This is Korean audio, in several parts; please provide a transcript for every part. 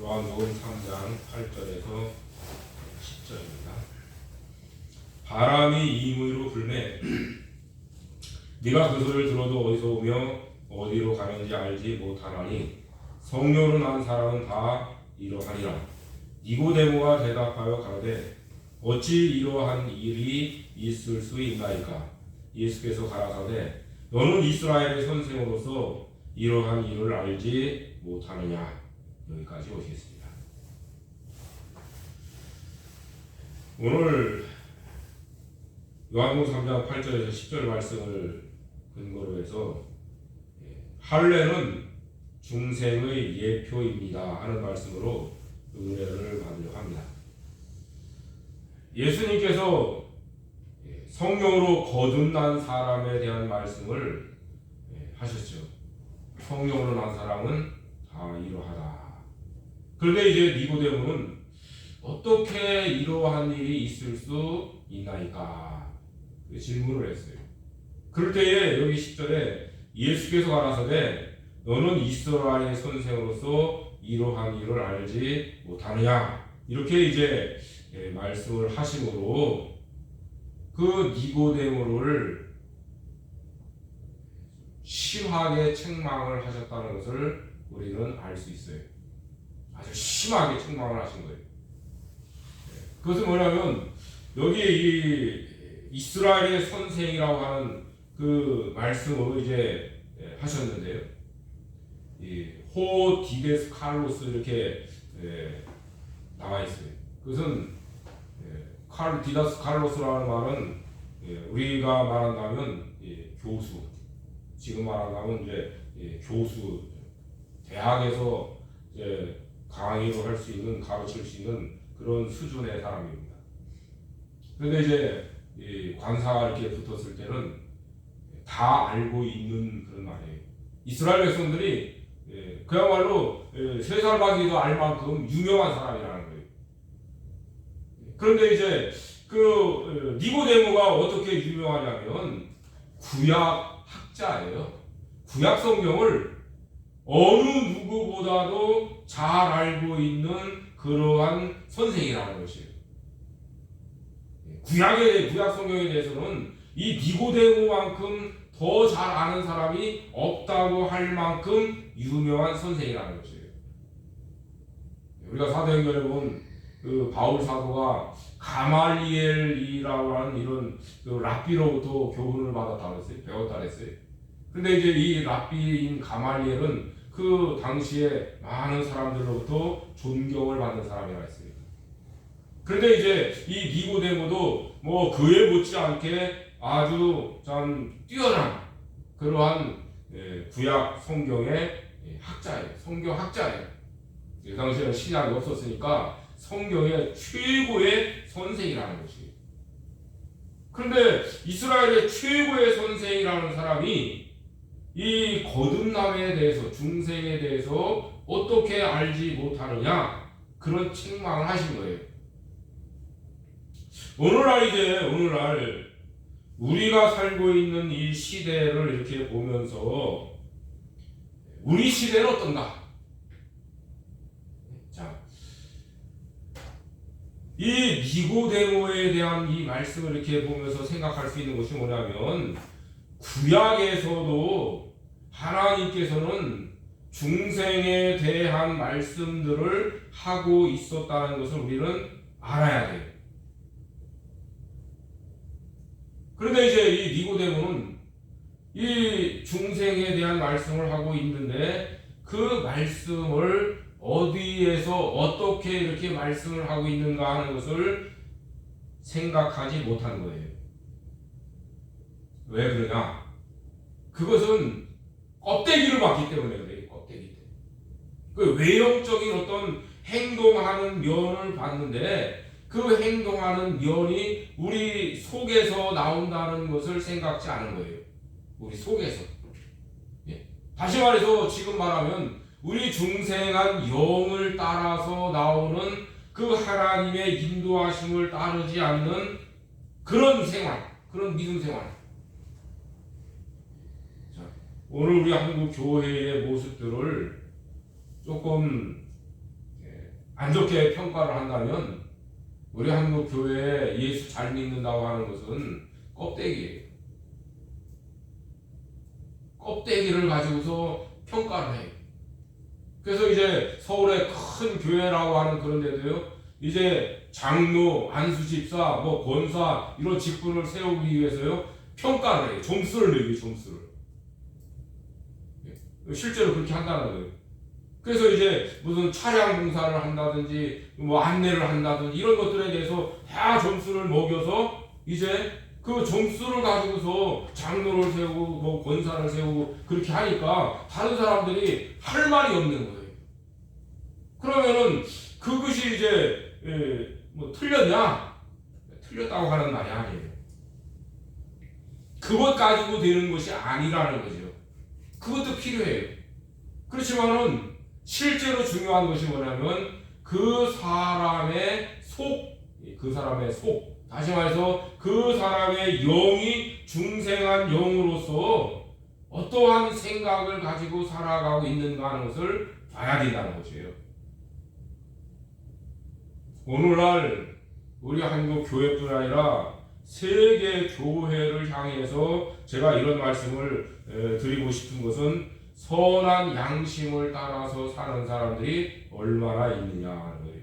요한복음 3장 8절에서 10절입니다. 바람이 이무이로 불매 네가 그 소리를 들어도 어디서 오며 어디로 가는지 알지 못하나니 성령으로 난 사람은 다 이러하니라. 니고데모가 대답하여 가로되 어찌 이러한 일이 있을 수 있나이까. 예수께서 가라사대 너는 이스라엘의 선생으로서 이러한 일을 알지 못하느냐. 여기까지 오시겠습니다. 오늘 요한복음 3장 8절에서 10절 말씀을 근거로 해서 할례는 중생의 예표입니다 하는 말씀으로 은혜를 받으려고 합니다. 예수님께서 성령으로 거듭난 사람에 대한 말씀을 하셨죠. 성령으로 난 사람은 다 이러하다. 그런데 이제 니고데모는 어떻게 이러한 일이 있을 수 있나이까 질문을 했어요. 그럴 때에 여기 10절에 예수께서 가라사대 너는 이스라엘의 선생으로서 이러한 일을 알지 못하느냐 이렇게 이제 말씀을 하심으로 그 니고데모를 심하게 책망을 하셨다는 것을 우리는 알 수 있어요. 아주 심하게 책망을 하신 거예요. 그것은 뭐냐면 여기 이 이스라엘의 선생이라고 하는 그 말씀을 이제 하셨는데요. 이 호 디데스 칼로스 이렇게 나와 있어요. 그것은 디다스 칼로스라는 말은 우리가 말한다면 교수, 지금 말한다면 이제 교수, 대학에서 이제 강의를 할 수 있는, 가르칠 수 있는 그런 수준의 사람입니다. 그런데 이제 이 관사가 이렇게 붙었을 때는 다 알고 있는 그런 말이에요. 이스라엘 백성들이 그야말로 세살박이도 알 만큼 유명한 사람이라는 거예요. 그런데 이제 그 니고데모가 어떻게 유명하냐면 구약 학자예요. 구약 성경을 어느 누구보다도 잘 알고 있는 그러한 선생이라는 것이에요. 구약 성경에 대해서는 이 니고데모만큼 더 잘 아는 사람이 없다고 할 만큼 유명한 선생이라는 것이에요. 우리가 사도행전에 보면 그 바울 사도가 가말리엘이라고 하는 이런 그 랍비로부터 교훈을 받았다 그랬어요. 배웠다 그랬어요. 근데 이제 이 랍비인 가말리엘은 그 당시에 많은 사람들로부터 존경을 받는 사람이라 했어요. 그런데 이제 이 니고데모도 뭐 그에 못지않게 아주 참 뛰어난 그러한 구약 성경의 학자예요. 성경 학자예요. 그 당시에는 신약이 없었으니까 성경의 최고의 선생이라는 것이에요. 그런데 이스라엘의 최고의 선생이라는 사람이 이 거듭남에 대해서, 중생에 대해서 어떻게 알지 못하느냐 그런 책망을 하신 거예요. 오늘날 우리가 살고 있는 이 시대를 이렇게 보면서 우리 시대는 어떤가? 자, 이 니고데모에 대한 이 말씀을 이렇게 보면서 생각할 수 있는 것이 뭐냐면 구약에서도 하나님께서는 중생에 대한 말씀들을 하고 있었다는 것을 우리는 알아야 돼요. 그런데 이제 이 니고데모는 이 중생에 대한 말씀을 하고 있는데 그 말씀을 어디에서 어떻게 이렇게 말씀을 하고 있는가 하는 것을 생각하지 못한 거예요. 왜 그러냐? 그것은 껍데기를 봤기 때문에 그래요. 껍데기 때문에. 그 외형적인 어떤 행동하는 면을 봤는데 그 행동하는 면이 우리 속에서 나온다는 것을 생각지 않은 거예요. 우리 속에서. 다시 말해서 지금 말하면 우리 중생한 영을 따라서 나오는 그 하나님의 인도하심을 따르지 않는 그런 생활, 그런 믿음 생활. 자, 오늘 우리 한국 교회의 모습들을 조금 안 좋게 평가를 한다면 우리 한국 교회에 예수 잘 믿는다고 하는 것은 껍데기예요. 껍데기를 가지고서 평가를 해요. 그래서 이제 서울의 큰 교회라고 하는 그런 데도요, 이제 장로, 안수집사, 뭐 권사 이런 직분을 세우기 위해서요 평가를 해요. 점수를 내요. 점수를. 실제로 그렇게 한다는 거예요. 그래서 이제 무슨 차량 공사를 한다든지 뭐 안내를 한다든지 이런 것들에 대해서 다 점수를 먹여서 이제 그 점수를 가지고서 장로를 세우고 뭐 권사를 세우고 그렇게 하니까 다른 사람들이 할 말이 없는 거예요. 그러면은 그것이 이제 뭐 틀렸냐? 틀렸다고 하는 말이 아니에요. 그것 가지고 되는 것이 아니라는 거죠. 그것도 필요해요. 그렇지만은 실제로 중요한 것이 뭐냐면 그 사람의 속, 다시 말해서 그 사람의 영이 중생한 영으로서 어떠한 생각을 가지고 살아가고 있는가 하는 것을 봐야 된다는 것이에요. 오늘날 우리 한국 교회뿐 아니라 세계 교회를 향해서 제가 이런 말씀을 드리고 싶은 것은 선한 양심을 따라서 사는 사람들이 얼마나 있느냐 하는 거예요.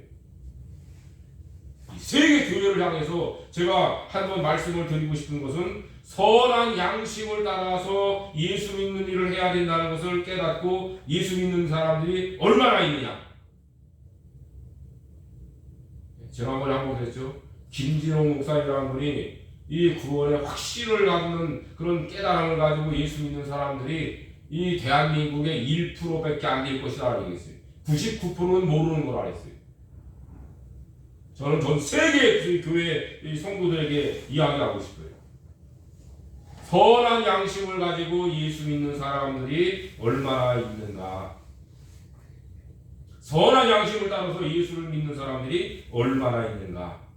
이 세계 교회를 향해서 제가 한번 말씀을 드리고 싶은 것은 선한 양심을 따라서 예수 믿는 일을 해야 된다는 것을 깨닫고 예수 믿는 사람들이 얼마나 있느냐. 제가 한번 그랬죠. 김진홍 목사님이라는 분이 이 구원의 확신을 갖는 그런 깨달음을 가지고 예수 믿는 사람들이 이 대한민국의 1%밖에 안 될 것이라고 얘기했어요. 99%는 모르는 거라 했어요. 저는 전 세계 교회 성도들에게 이야기하고 싶어요. 선한 양심을 가지고 예수 믿는 사람들이 얼마나 있는가. 선한 양심을 따라서 예수를 믿는 사람들이 얼마나 있는가.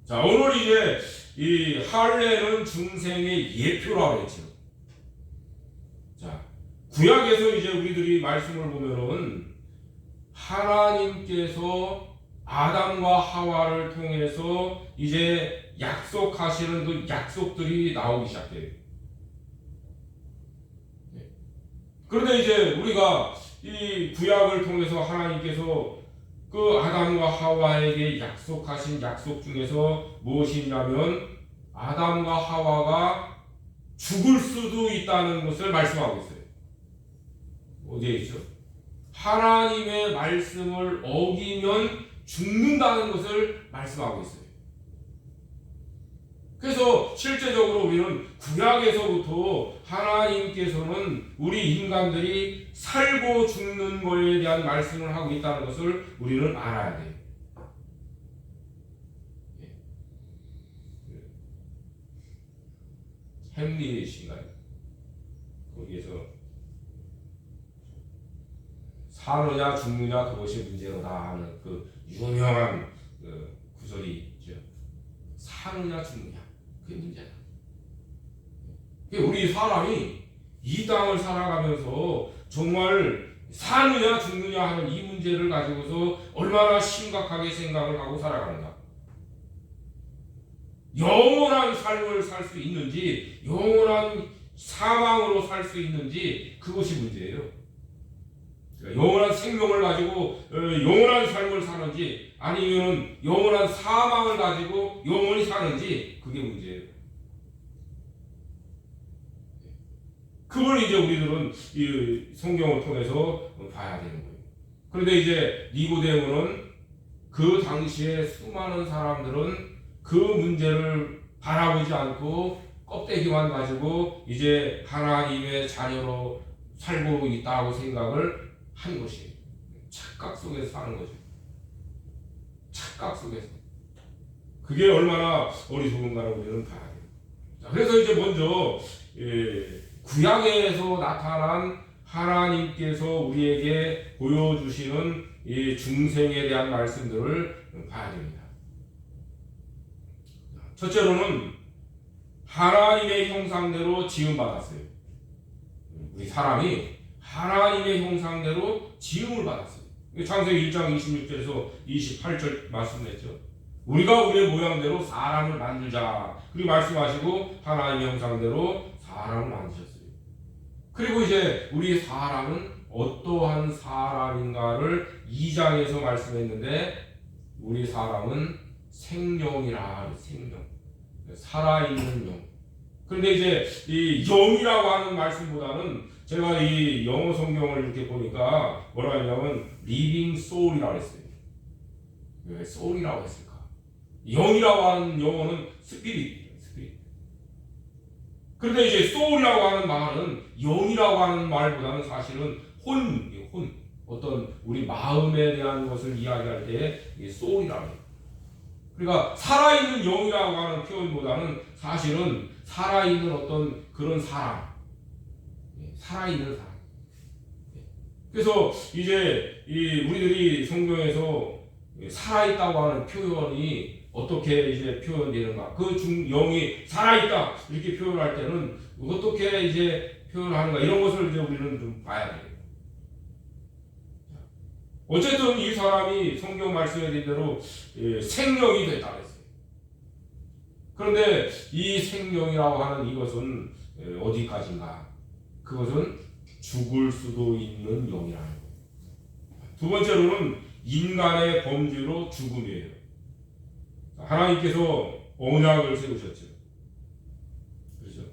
자, 오늘 이제 이 할례는 중생의 예표라고 했죠. 자, 구약에서 이제 우리들이 말씀을 보면은 하나님께서 아담과 하와를 통해서 이제 약속하시는 그 약속들이 나오기 시작해요. 그런데 이제 우리가 이 구약을 통해서 하나님께서 그 아담과 하와에게 약속하신 약속 중에서 무엇이냐면 아담과 하와가 죽을 수도 있다는 것을 말씀하고 있어요. 어디에 있죠? 하나님의 말씀을 어기면 죽는다는 것을 말씀하고 있어요. 그래서 실제적으로 우리는 구약에서부터 하나님께서는 우리 인간들이 살고 죽는 것에 대한 말씀을 하고 있다는 것을 우리는 알아야 돼요. 햄릿인가요? 거기에서 사느냐 죽느냐 그것이 문제로다 하는 그 유명한 구절이 있죠. 사느냐 죽느냐 그게 문제다. 우리 사람이 이 땅을 살아가면서 정말 사느냐 죽느냐 하는 이 문제를 가지고서 얼마나 심각하게 생각을 하고 살아가는가. 영원한 삶을 살 수 있는지 영원한 사망으로 살 수 있는지 그것이 문제예요. 그러니까 영원한 생명을 가지고 영원한 삶을 사는지 아니면 영원한 사망을 가지고 영원히 사는지 그게 문제예요. 그걸 이제 우리들은 이 성경을 통해서 봐야 되는 거예요. 그런데 이제 니고데모는 그 당시에 수많은 사람들은 그 문제를 바라보지 않고 껍데기만 가지고 이제 하나님의 자녀로 살고 있다고 생각을 한 것이에요. 착각 속에서 사는 거죠. 착각 속에서. 그게 얼마나 어리석은가를 우리는 봐야 돼요. 자, 그래서 이제 먼저 구약에서 나타난 하나님께서 우리에게 보여주시는 이 중생에 대한 말씀들을 봐야 됩니다. 첫째로는 하나님의 형상대로 지음받았어요. 우리 사람이 하나님의 형상대로 지음을 받았어요. 창세기 1장 26절에서 28절 말씀했죠. 우리가 우리의 모양대로 사람을 만들자. 그리고 말씀하시고 하나님의 형상대로 사람을 만드셨어요. 그리고 이제 우리 사람은 어떠한 사람인가를 2장에서 말씀했는데 우리 사람은 생명이라. 생명. 살아있는 영. 그런데 이제 이 영이라고 하는 말씀보다는 제가 이 영어 성경을 이렇게 보니까 뭐라 했냐면 living soul이라고 했어요. 왜 soul이라고 했을까? 영이라고 하는 영어는 스피릿. 그런데 이제 soul이라고 하는 말은 영이라고 하는 말보다는 사실은 혼. 어떤 우리 마음에 대한 것을 이야기할 때 이게 soul이라고 해요. 그러니까 살아있는 영이라고 하는 표현보다는 사실은 살아있는 어떤 그런 사람, 살아있는 사람. 그래서 이제 우리들이 성경에서 살아있다고 하는 표현이 어떻게 이제 표현되는가? 그 영이 살아있다 이렇게 표현할 때는 어떻게 이제 표현하는가? 이런 것을 이제 우리는 좀 봐야 돼요. 어쨌든 이 사람이 성경 말씀에 된 대로 생명이 됐다 그랬어요. 그런데 이 생명이라고 하는 이것은 어디까지인가? 그것은 죽을 수도 있는 영이라는 거예요. 두 번째로는 인간의 범죄로 죽음이에요. 하나님께서 언약을 세우셨죠. 그렇죠?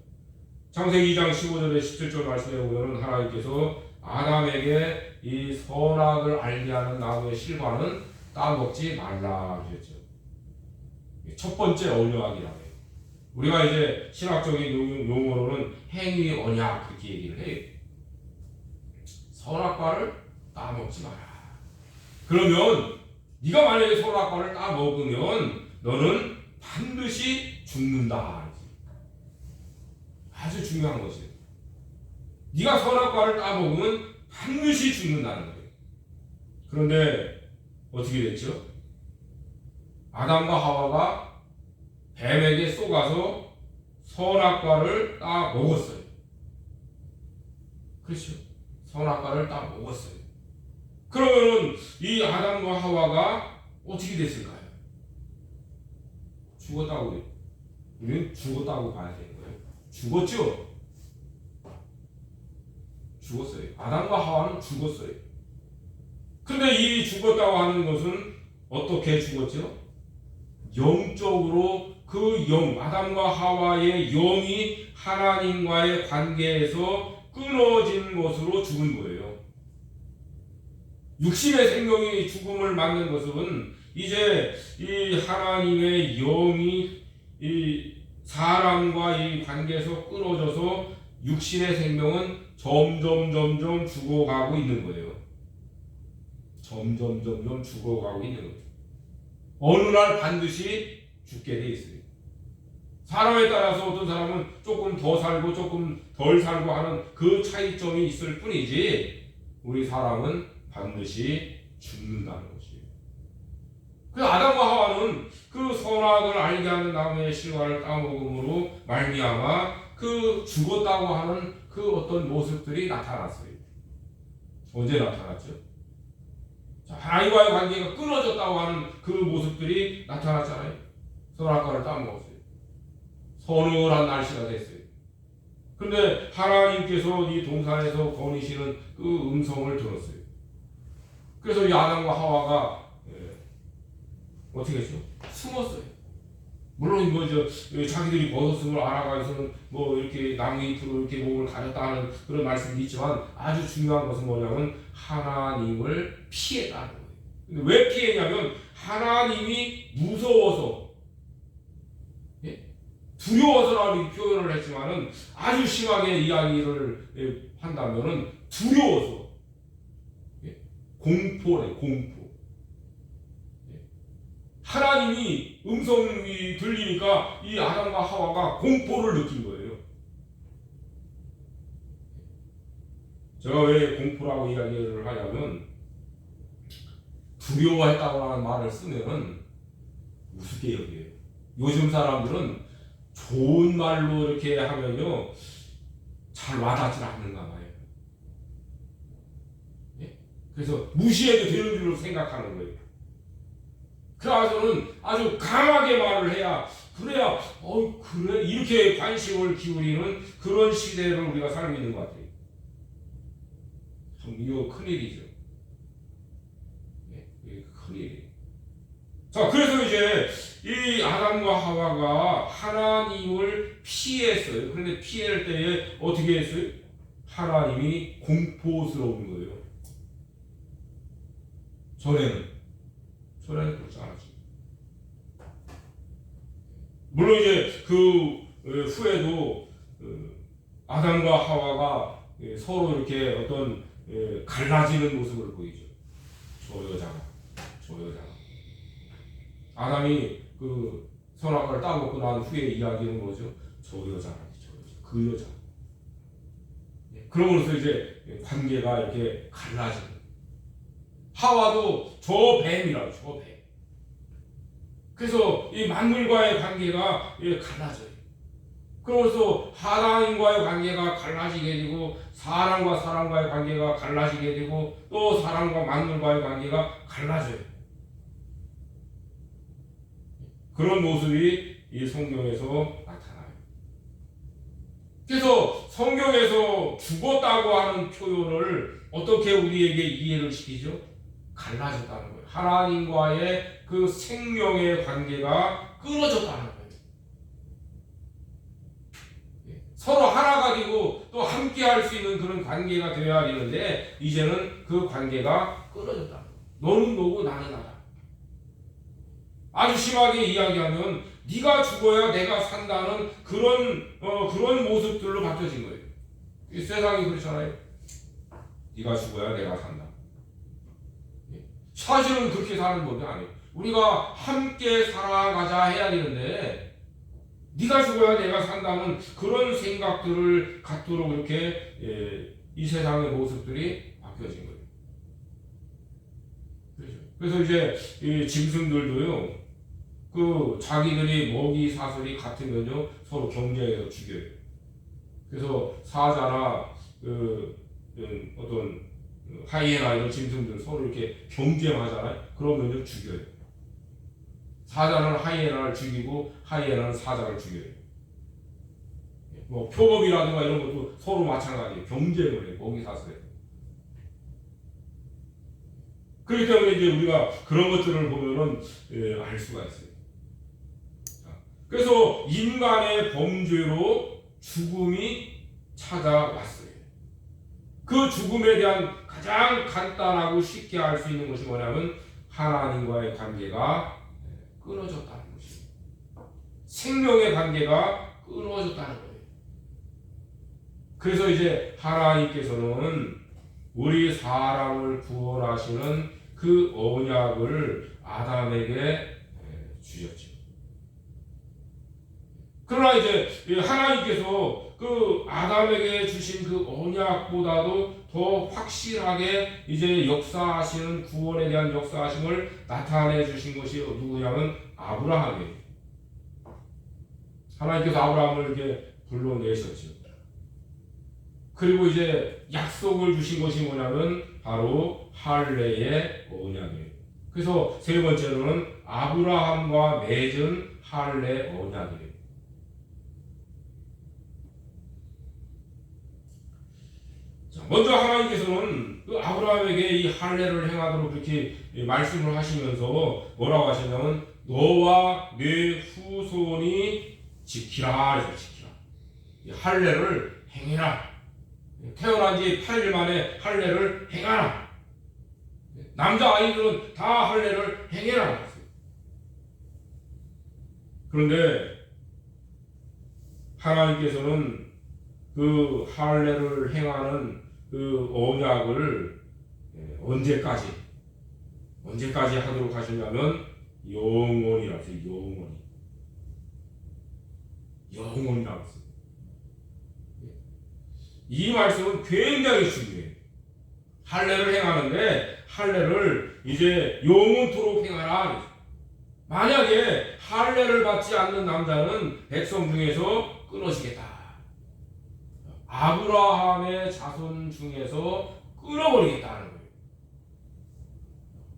창세기 2장 15절에 17절 말씀에 보면 하나님께서 아담에게 이 선악을 알게 하는 나무의 실과는 따먹지 말라 그랬죠. 첫 번째 언약이라고 해요. 우리가 이제 신학적인 용어로는 행위 언약 그렇게 얘기를 해요. 선악과를 따먹지 마라. 그러면 네가 만약에 선악과를 따먹으면 너는 반드시 죽는다. 아주 중요한 것이에요. 네가 선악과를 따먹으면 반드시 죽는다는 거예요. 그런데 어떻게 됐죠? 아담과 하와가 뱀에게 쏘가서 선악과를 따 먹었어요. 그렇죠? 선악과를 따 먹었어요. 그러면 이 아담과 하와가 어떻게 됐을까요? 죽었다고 우리는 죽었다고 봐야 되는 거예요. 죽었죠? 죽었어요. 아담과 하와는 죽었어요. 근데 이 죽었다고 하는 것은 어떻게 죽었죠? 영적으로 그 영, 아담과 하와의 영이 하나님과의 관계에서 끊어진 것으로 죽은 거예요. 육신의 생명이 죽음을 맞는 것은 이제 이 하나님의 영이 이 사람과 이 관계에서 끊어져서 육신의 생명은 점점 죽어가고 있는 거예요. 점점 죽어가고 있는 거죠. 어느 날 반드시 죽게 돼 있어요. 사람에 따라서 어떤 사람은 조금 더 살고 조금 덜 살고 하는 그 차이점이 있을 뿐이지 우리 사람은 반드시 죽는다는 것이에요. 그 아담과 하와는 그 선악을 알게 하는 나무의 실과를 따먹음으로 말미암아 그 죽었다고 하는 그 어떤 모습들이 나타났어요. 언제 나타났죠? 자, 하나님과의 관계가 끊어졌다고 하는 그 모습들이 나타났잖아요. 선악과를 따먹었어요. 서늘한 날씨가 됐어요. 그런데 하나님께서 이 동산에서 거니시는 그 음성을 들었어요. 그래서 이 아담과 하와가 어떻게 했죠? 숨었어요. 물론 자기들이 벗었음을 알아가서는 이렇게 나무 잎으로 이렇게 몸을 가렸다는 그런 말씀도 있지만 아주 중요한 것은 뭐냐면 하나님을 피했다는 거예요. 근데 왜 피했냐면 하나님이 무서워서 두려워서라는 표현을 했지만은 아주 심하게 이야기를 한다면은 두려워서 공포래 공포. 하나님이 음성이 들리니까 이 아담과 하와가 공포를 느낀 거예요. 제가 왜 공포라고 이야기를 하냐면 두려워했다고 하는 말을 쓰면은 우습게 여겨요. 요즘 사람들은 좋은 말로 이렇게 하면요 잘 와닿지 않는가 봐요. 그래서 무시해도 되는 줄로 생각하는 거예요. 그래서는 아주 강하게 말을 해야, 그래야 그래 이렇게 관심을 기울이는 그런 시대를 우리가 살고 있는 것 같아요. 참 이거 큰일이죠. 네, 이게 큰일이에요. 자, 그래서 이제 이 아담과 하와가 하나님을 피했어요. 그런데 피할 때에 어떻게 했어요? 하나님이 공포스러운 거예요. 전에는 그렇지 않았죠. 물론 이제 그 후에도 아담과 하와가 서로 이렇게 어떤 갈라지는 모습을 보이죠. 저 여자가. 아담이 그 선악과를 따먹고 난 후에 이야기는 뭐죠? 저 여자. 그 여자. 그러면서 이제 관계가 이렇게 갈라지는. 하와도 저 뱀이라고, 저 뱀. 그래서 이 만물과의 관계가 갈라져요. 그러면서 하나님과의 관계가 갈라지게 되고, 사람과 사람과의 관계가 갈라지게 되고, 또 사람과 만물과의 관계가 갈라져요. 그런 모습이 이 성경에서 나타나요. 그래서 성경에서 죽었다고 하는 표현을 어떻게 우리에게 이해를 시키죠? 갈라졌다는 거예요. 하나님과의 그 생명의 관계가 끊어졌다는 거예요. 서로 하나가 되고 또 함께 할 수 있는 그런 관계가 되어야 되는데, 이제는 그 관계가 끊어졌다는 거예요. 너는 너고 나는 나다. 아주 심하게 이야기하면 네가 죽어야 내가 산다는 그런 모습들로 바뀌어진 거예요. 이 세상이 그렇잖아요. 네가 죽어야 내가 산다. 사실은 그렇게 사는 법이 아니에요. 우리가 함께 살아가자 해야 되는데, 네가 죽어야 내가 산다는 그런 생각들을 갖도록 이렇게 이 세상의 모습들이 바뀌어진 거예요. 그래서 이제 이 짐승들도요, 그 자기들이 먹이 사슬이 같으면요 서로 경쟁해서 죽여요. 그래서 사자나 어떤 하이에나 이런 짐승들 서로 이렇게 경쟁하잖아요. 그러면요 죽여요. 사자는 하이에나를 죽이고 하이에나는 사자를 죽여요. 뭐 표범이라든가 이런 것도 서로 마찬가지예요. 경쟁을 해요. 먹이 사슬에. 그렇기 때문에 이제 우리가 그런 것들을 보면은 알 수가 있어요. 그래서 인간의 범죄로 죽음이 찾아왔어요. 그 죽음에 대한 가장 간단하고 쉽게 알 수 있는 것이 뭐냐면 하나님과의 관계가 끊어졌다는 것입니다. 생명의 관계가 끊어졌다는 거예요. 그래서 이제 하나님께서는 우리 사람을 구원하시는 그 언약을 아담에게 주셨죠. 그러나 이제 하나님께서 그 아담에게 주신 그 언약보다도 더 확실하게 이제 역사하시는 구원에 대한 역사하심을 나타내 주신 것이 누구냐면 아브라함이에요. 하나님께서 아브라함을 이렇게 불러내셨죠. 그리고 이제 약속을 주신 것이 뭐냐면 바로 할례의 언약이에요. 그래서 세 번째로는 아브라함과 맺은 할례 언약이에요. 먼저 하나님께서는 그 아브라함에게 이 할례를 행하도록 그렇게 말씀을 하시면서 뭐라고 하시냐면 너와 네 후손이 지키라. 그래서 지키라. 이 할례를 행해라. 태어난 지 8일 만에 할례를 행하라. 남자 아이들은 다 할례를 행해라. 그런데 하나님께서는 그 할례를 행하는 그 언약을 언제까지 하도록 하시냐면 영원이라고 했어요. 영원이라고 했어요. 이 말씀은 굉장히 중요해요. 할례를 행하는데 할례를 이제 영원토록 행하라. 만약에 할례를 받지 않는 남자는 백성 중에서 끊어지겠다. 아브라함의 자손 중에서 끊어버리겠다는 거예요.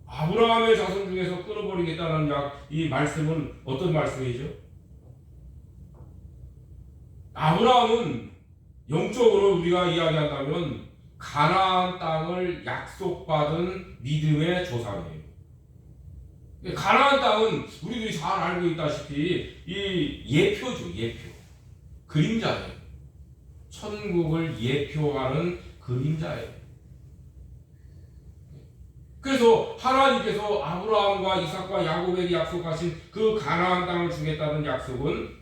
아브라함의 자손 중에서 끊어버리겠다는 이 말씀은 어떤 말씀이죠? 아브라함은 영적으로 우리가 이야기한다면 가나안 땅을 약속받은 믿음의 조상이에요. 가나안 땅은 우리들이 잘 알고 있다시피 이 예표죠, 예표. 그림자예요. 천국을 예표하는 그림자예요. 그래서 하나님께서 아브라함과 이삭과 야곱에게 약속하신 그 가나안 땅을 주겠다는 약속은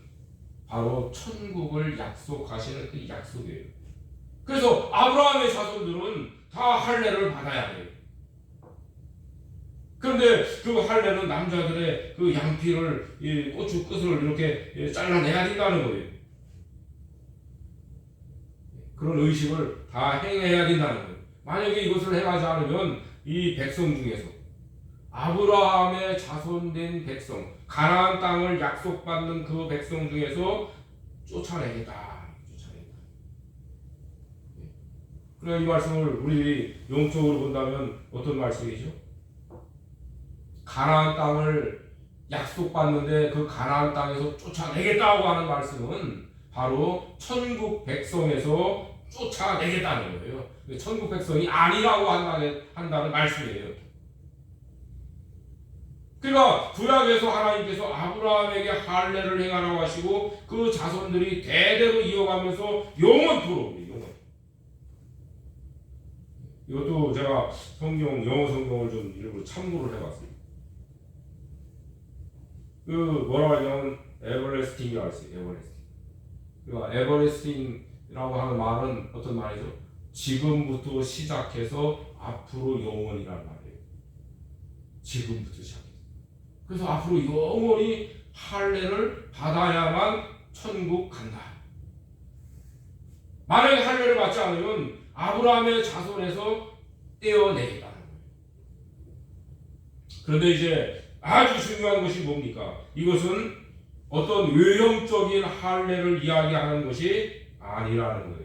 바로 천국을 약속하시는 그 약속이에요. 그래서 아브라함의 자손들은 다 할례를 받아야 돼요. 그런데 그 할례는 남자들의 그 양피를 고추 끝을 이렇게 잘라내야 된다는 거예요. 그런 의식을 다 행해야 된다는 거예요. 만약에 이것을 행하지 않으면 이 백성 중에서 아브라함의 자손된 백성, 가나안 땅을 약속받는 그 백성 중에서 쫓아내겠다. 그러나 이 말씀을 우리 영적으로 본다면 어떤 말씀이죠? 가나안 땅을 약속받는데 그 가나안 땅에서 쫓아내겠다고 하는 말씀은 바로 천국 백성에서 쫓아내겠다는 거예요. 천국 백성이 아니라고 한다는 말씀이에요. 그러니까 구약에서 하나님께서 아브라함에게 할례를 행하라고 하시고 그 자손들이 대대로 이어가면서 영원토록, 영원. 이것도 제가 영어 성경을 좀 일부러 참고를 해봤어요. 그 뭐라고 하냐면 에버레스팅이라고 했어요. 에버레스팅. 그러니까 에버레스팅이라고 하는 말은 어떤 말이죠? 지금부터 시작해서 앞으로 영원이라는 말이에요. 지금부터 시작해서. 그래서 앞으로 영원히 할례를 받아야만 천국 간다. 만약에 할례를 받지 않으면 아브라함의 자손에서 떼어내겠다는 거예요. 그런데 이제 아주 중요한 것이 뭡니까? 이것은 어떤 외형적인 할례를 이야기하는 것이 아니라는 거예요.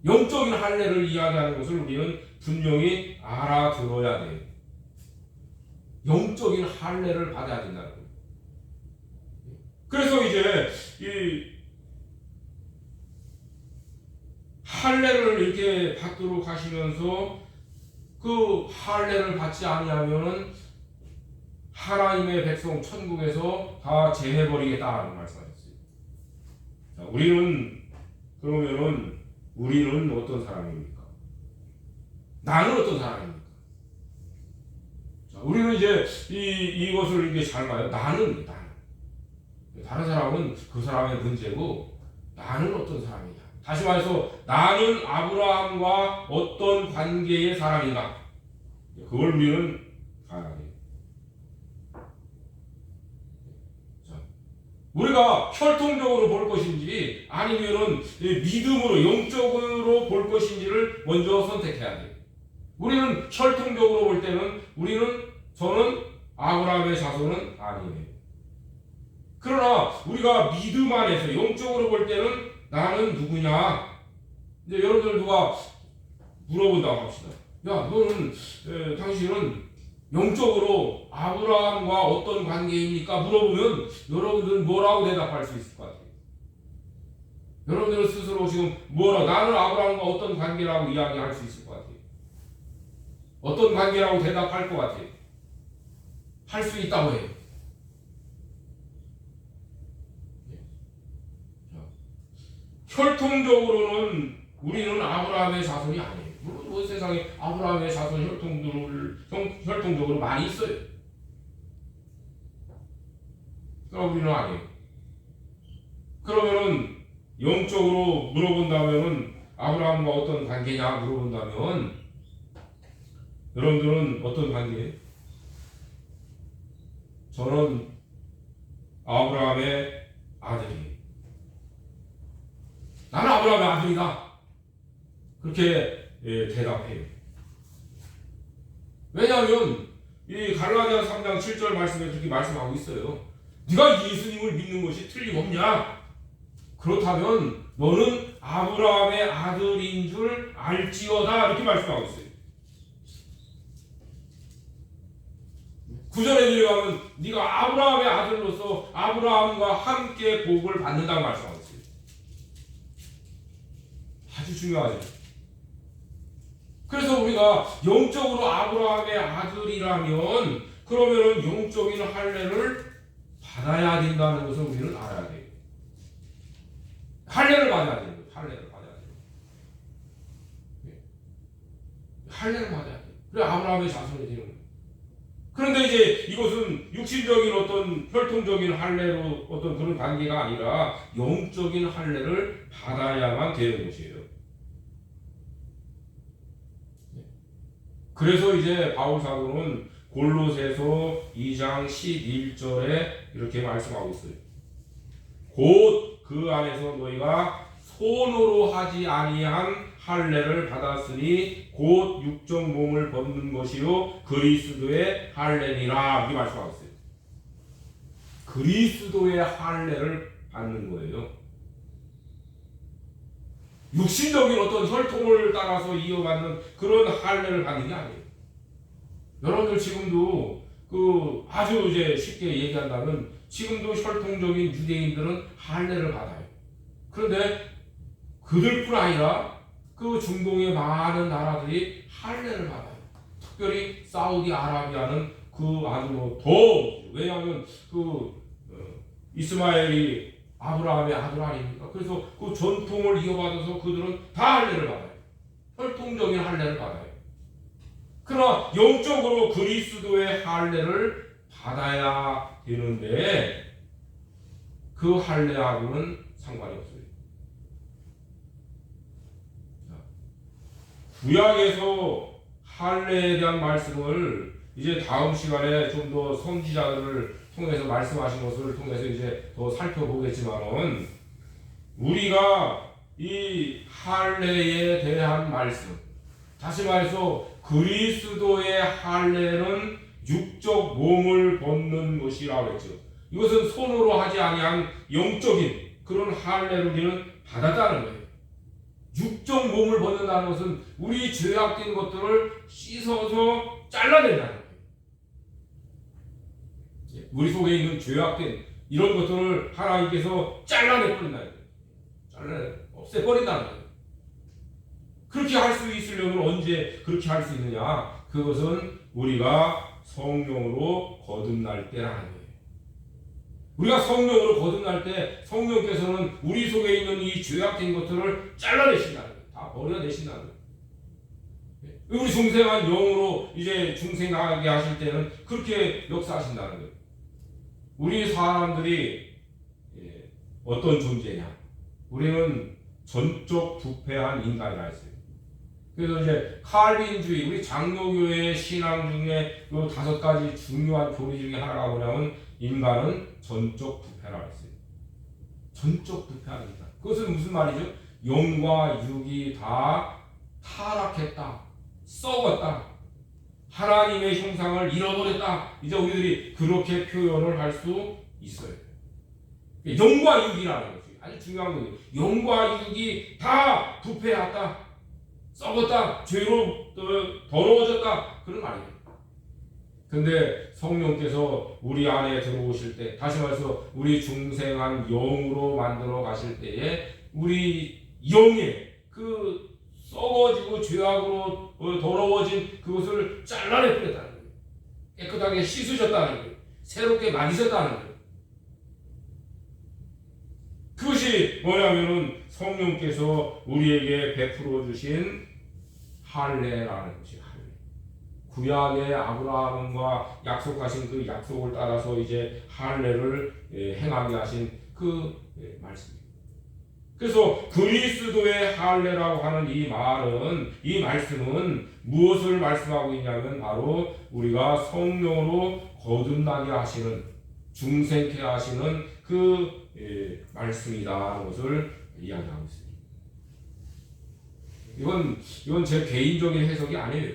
영적인 할례를 이야기하는 것을 우리는 분명히 알아들어야 돼요. 영적인 할례를 받아야 된다는 거예요. 그래서 이제 이 할례를 이렇게 받도록 하시면서 그 할례를 받지 아니하면은 하나님의 백성 천국에서 다 제해버리겠다는 말씀하셨어요. 자, 우리는 어떤 사람입니까? 나는 어떤 사람입니까? 자, 우리는 이제 이것을 이게 잘 봐요. 나는. 다른 사람은 그 사람의 문제고 나는 어떤 사람이냐. 다시 말해서 나는 아브라함과 어떤 관계의 사람인가. 그걸 우리는 봐야 돼요. 우리가 혈통적으로 볼 것인지 아니면은 믿음으로 영적으로 볼 것인지를 먼저 선택해야 돼요. 우리는 혈통적으로 볼 때는 저는 아브라함의 자손은 아니에요. 그러나 우리가 믿음 안에서 영적으로 볼 때는 나는 누구냐? 이제 여러분들 누가 물어본다고 합시다. 야, 당신은 영적으로 아브라함과 어떤 관계입니까? 물어보면 여러분들은 뭐라고 대답할 수 있을 것 같아요? 여러분들은 스스로 지금 나는 아브라함과 어떤 관계라고 이야기할 수 있을 것 같아요? 어떤 관계라고 대답할 것 같아요? 할 수 있다고 해요. 혈통적으로는 우리는 아브라함의 자손이 아니에요. 물론 세상에 아브라함의 자손 혈통적으로 많이 있어요. 그럼 우리는 아니에요. 그러면은 영적으로 물어본다면은 아브라함과 어떤 관계냐 물어본다면 여러분들은 어떤 관계예요? 저는 아브라함의 아들이에요. 나는 아브라함의 아들이다. 그렇게 대답해요. 왜냐하면 이 갈라디아 3장 7절 말씀에 그렇게 말씀하고 있어요. 네가 예수님을 믿는 것이 틀림없냐? 그렇다면 너는 아브라함의 아들인 줄 알지어다. 이렇게 말씀하고 있어요. 구절에 들어가면 네가 아브라함의 아들로서 아브라함과 함께 복을 받는다고 말씀하고 있어요. 아주 중요하죠. 그래서 우리가 영적으로 아브라함의 아들이라면 그러면은 영적인 할례를 받아야 된다는 것을 우리는 알아야 돼요. 할례를 받아야 돼요. 할례를 받아야 돼요. 할례를 받아야 돼요. 그래 아브라함의 자손이 되는 거예요. 그런데 이제 이것은 육신적인 어떤 혈통적인 할례로 어떤 그런 관계가 아니라 영적인 할례를 받아야만 되는 것이에요. 그래서 이제 바울 사도는 골로새서 2장 11절에 이렇게 말씀하고 있어요. 곧 그 안에서 너희가 손으로 하지 아니한 할례를 받았으니 곧 육적 몸을 벗는 것이요 그리스도의 할례니라 이렇게 말씀하고 있어요. 그리스도의 할례를 받는 거예요. 육신적인 어떤 혈통을 따라서 이어받는 그런 할례를 받는 게 아니에요. 여러분들 지금도 그 아주 이제 쉽게 얘기한다면 지금도 혈통적인 유대인들은 할례를 받아요. 그런데 그들뿐 아니라 그 중동의 많은 나라들이 할례를 받아요. 특별히 사우디아라비아는 그 아주 더 왜냐하면 그 이스마엘이 아브라함의 아들 아닙니까? 그래서 그 전통을 이어받아서 그들은 다 할례를 받아요. 혈통적인 할례를 받아요. 그러나 영적으로 그리스도의 할례를 받아야 되는데 그 할례하고는 상관이 없어요. 구약에서 할례에 대한 말씀을 이제 다음 시간에 좀 더 선지자들을 통해서 말씀하신 것을 통해서 이제 더 살펴보겠지만은 우리가 이 할례에 대한 말씀 다시 말해서 그리스도의 할례는 육적 몸을 벗는 것이라고 했죠. 이것은 손으로 하지 아니한 영적인 그런 할례를 우리는 받았다는 거예요. 육적 몸을 벗는다는 것은 우리 죄악된 것들을 씻어서 잘라낸다는 거예요. 우리 속에 있는 죄악된 이런 것들을 하나님께서 잘라내버린다는 거예요. 없애버린다는 거예요. 그렇게 할 수 있으려면 언제 그렇게 할 수 있느냐? 그것은 우리가 성령으로 거듭날 때라는 거예요. 우리가 성령으로 거듭날 때 성령께서는 우리 속에 있는 이 죄악된 것들을 잘라내신다는 거예요. 다 버려내신다는 거예요. 우리 중생한 영으로 이제 중생하게 하실 때는 그렇게 역사하신다는 거예요. 우리 사람들이 어떤 존재냐? 우리는 전적 부패한 인간이라 했어요. 그래서 이제 칼빈주의, 우리 장로교회의 신앙 중에 그 5가지 중요한 교리 중에 하나가 뭐냐면 인간은 전적 부패라 했어요. 전적 부패한 인간. 그것은 무슨 말이죠? 영과 육이 다 타락했다, 썩었다, 하나님의 형상을 잃어버렸다. 이제 우리들이 그렇게 표현을 할 수 있어요. 영과 육이라는 것이 아주 중요한 거예요. 영과 육이 다 부패했다, 썩었다, 죄로 더러워졌다 그런 말이에요. 근데 성령께서 우리 안에 들어오실 때 다시 말해서 우리 중생한 영으로 만들어 가실 때에 우리 영의 그 썩어지고 죄악으로 더러워진 그것을 잘라내 버렸다는 거예요. 깨끗하게 씻으셨다는 거예요. 새롭게 만드셨다는 거예요. 그것이 뭐냐면은 성령께서 우리에게 베풀어 주신 할례라는 것이 할례. 구약의 아브라함과 약속하신 그 약속을 따라서 이제 할례를 행하게 하신 그 말씀입니다. 그래서 그리스도의 할례라고 하는 이 말은 이 말씀은 무엇을 말씀하고 있냐면 바로 우리가 성령으로 거듭나게 하시는 중생케 하시는 그 말씀이다라는 것을 이야기하고 있습니다. 이건 제 개인적인 해석이 아니에요.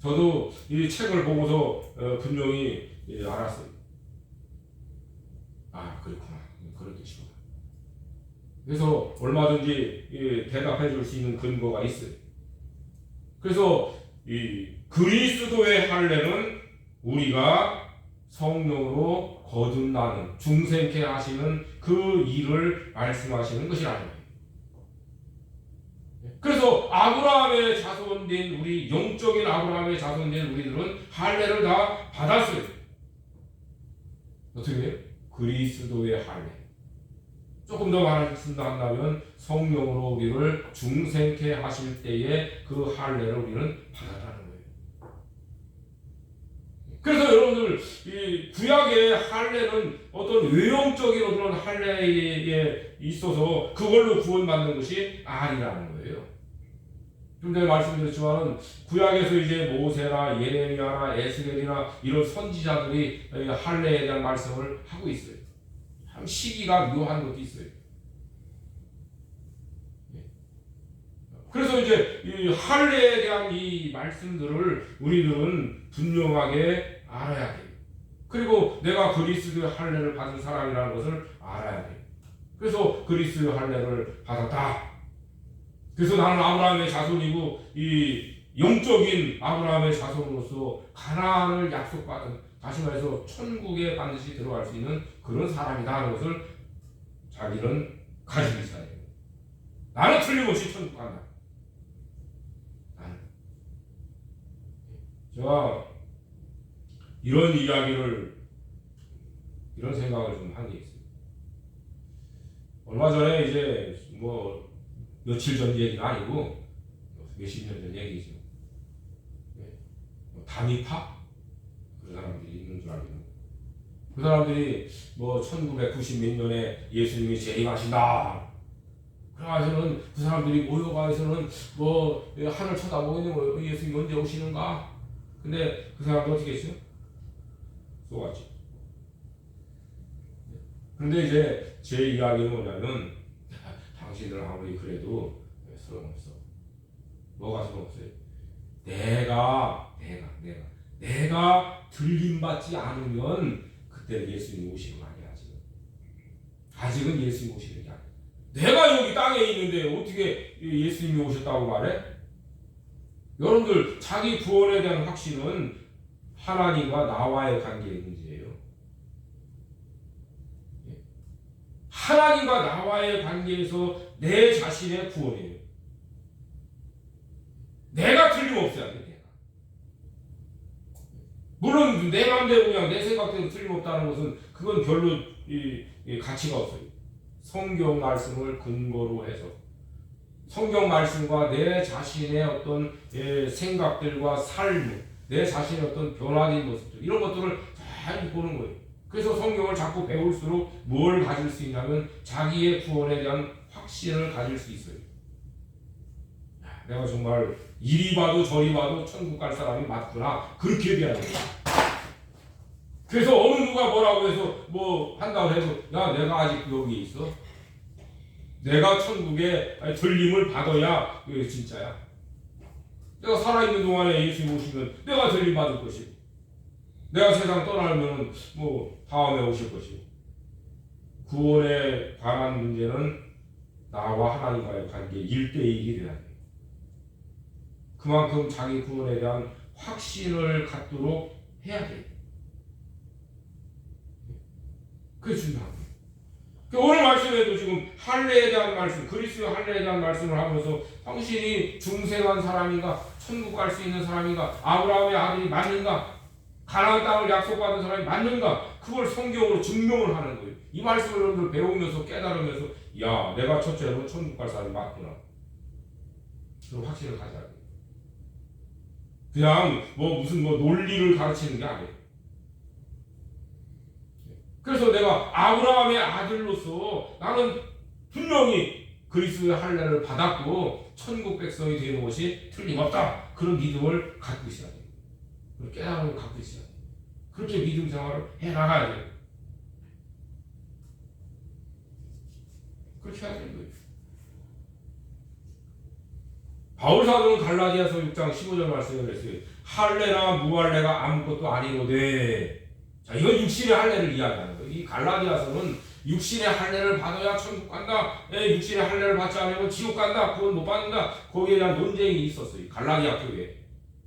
저도 이 책을 보고서 분명히 알았어요. 아, 그렇구나. 그런 뜻이구나. 그래서 얼마든지 대답해 줄 수 있는 근거가 있어요. 그래서 이 그리스도의 할례는 우리가 성령으로 거듭나는 중생케 하시는 그 일을 말씀하시는 것이라는 거예요. 그래서 아브라함의 자손된 우리 영적인 아브라함의 자손된 우리들은 할례를 다 받았어요. 어떻게 해요? 그리스도의 할례. 조금 더 말씀한다면 성령으로 우리를 중생케 하실 때에 그 할례를 우리는 받았다는 거예요. 그래서 여러분들 이 구약의 할례는 어떤 외형적인 어떤 할례에 있어서 그걸로 구원받는 것이 아니라는 거예요. 좀 전에 말씀드렸지만 구약에서 이제 모세나 예레미야나 에스겔이나 이런 선지자들이 할례에 대한 말씀을 하고 있어요. 참 시기가 묘한 것도 있어요. 그래서 이제 이 할례에 대한 이 말씀들을 우리들은 분명하게 알아야 돼요. 그리고 내가 그리스도의 할례를 받은 사람이라는 것을 알아야 돼요. 그래서 그리스도의 할례를 받았다. 그래서 나는 아브라함의 자손이고 이 영적인 아브라함의 자손으로서 가나안을 약속받은, 다시 말해서 천국에 반드시 들어갈 수 있는 그런 사람이다 하는 것을 자기는 가지고 있어야 돼요. 나는 틀림없이 천국 간다. 나는. 제가 이런 이야기를, 이런 생각을 좀 한 게 있어요. 얼마 전에 이제 며칠 전 얘기가 아니고 몇십 년 전 얘기죠. 다미파? 그런 사람들이 있는 줄 알고, 그 사람들이 1990 몇 년에 예수님이 재림하신다. 그래가지고는 그 사람들이 모여가서는 하늘 쳐다보고 있는 거예요. 예수님이 언제 오시는가? 근데 그 사람들 어떻게 했어요? 쏘았지. 근데 이제 제 이야기는 뭐냐면, 당신들 아무리 그래도 소용없어. 뭐가 소용없어요? 내가 들림받지 않으면 그때 예수님 오시는 거 아니야. 아직은 예수님 오시는 게 아니야. 내가 여기 땅에 있는데 어떻게 예수님이 오셨다고 말해? 여러분들, 자기 구원에 대한 확신은 하나님과 나와의 관계의 문제예요. 하나님과 나와의 관계에서 내 자신의 구원이에요. 내가 틀림없어야 돼. 내가. 물론 내 마음대로 그냥 내 생각대로 틀림없다는 것은 그건 별로 가치가 없어요. 성경 말씀을 근거로 해서 성경 말씀과 내 자신의 어떤 생각들과 삶, 내 자신의 어떤 변화된 모습들, 이런 것들을 잘 보는 거예요. 그래서 성경을 자꾸 배울수록 뭘 가질 수 있냐면 자기의 구원에 대한 확신을 가질 수 있어요. 내가 정말 이리 봐도 저리 봐도 천국 갈 사람이 맞구나, 그렇게 돼야 돼요. 그래서 어느 누가 뭐라고 해서 한다고 해도 내가 아직 여기 있어. 내가 천국에 들림을 받아야 이게 진짜야. 내가 살아있는 동안에 예수님 오시면 내가 들림 받을 것이고, 내가 세상 떠나면 다음에 오실 것이고, 구원에 관한 문제는 나와 하나님과의 관계 1대1이 돼야 돼. 그만큼 자기 구원에 대한 확신을 갖도록 해야 돼. 그게 중요한 거예요. 오늘 말씀에도 지금 할례에 대한 말씀, 그리스도의 할례에 대한 말씀을 하면서 당신이 중생한 사람인가, 천국 갈 수 있는 사람인가, 아브라함의 아들이 맞는가, 가나안 땅을 약속받은 사람이 맞는가, 그걸 성경으로 증명을 하는 거예요. 이 말씀을 여러분들 배우면서 깨달으면서 내가 첫째로 천국 갈 사람이 맞구나, 그런 확신을 가져야 돼요. 그냥 무슨 논리를 가르치는 게 아니에요. 그래서 내가 아브라함의 아들로서 나는 분명히 그리스도의 할례를 받았고 천국 백성이 되는 것이 틀림없다, 그런 믿음을 갖고 있어야 돼요. 그런 깨달음을 갖고 있어야 돼요. 그렇게 믿음 생활을 해나가야 돼요. 그렇게 해야 되는 거예요. 바울 사도는 갈라디아서 6장 15절 말씀을 했어요. 할례나 무할례가 아무것도 아니로되. 자, 이건 육신의 할례를 이야기하는 거예요. 이 갈라디아서는 육신의 할례를 받아야 천국 간다, 육신의 할례를 받지 않으면 지옥 간다, 구원 못 받는다, 거기에 대한 논쟁이 있었어요. 갈라디아 교회에.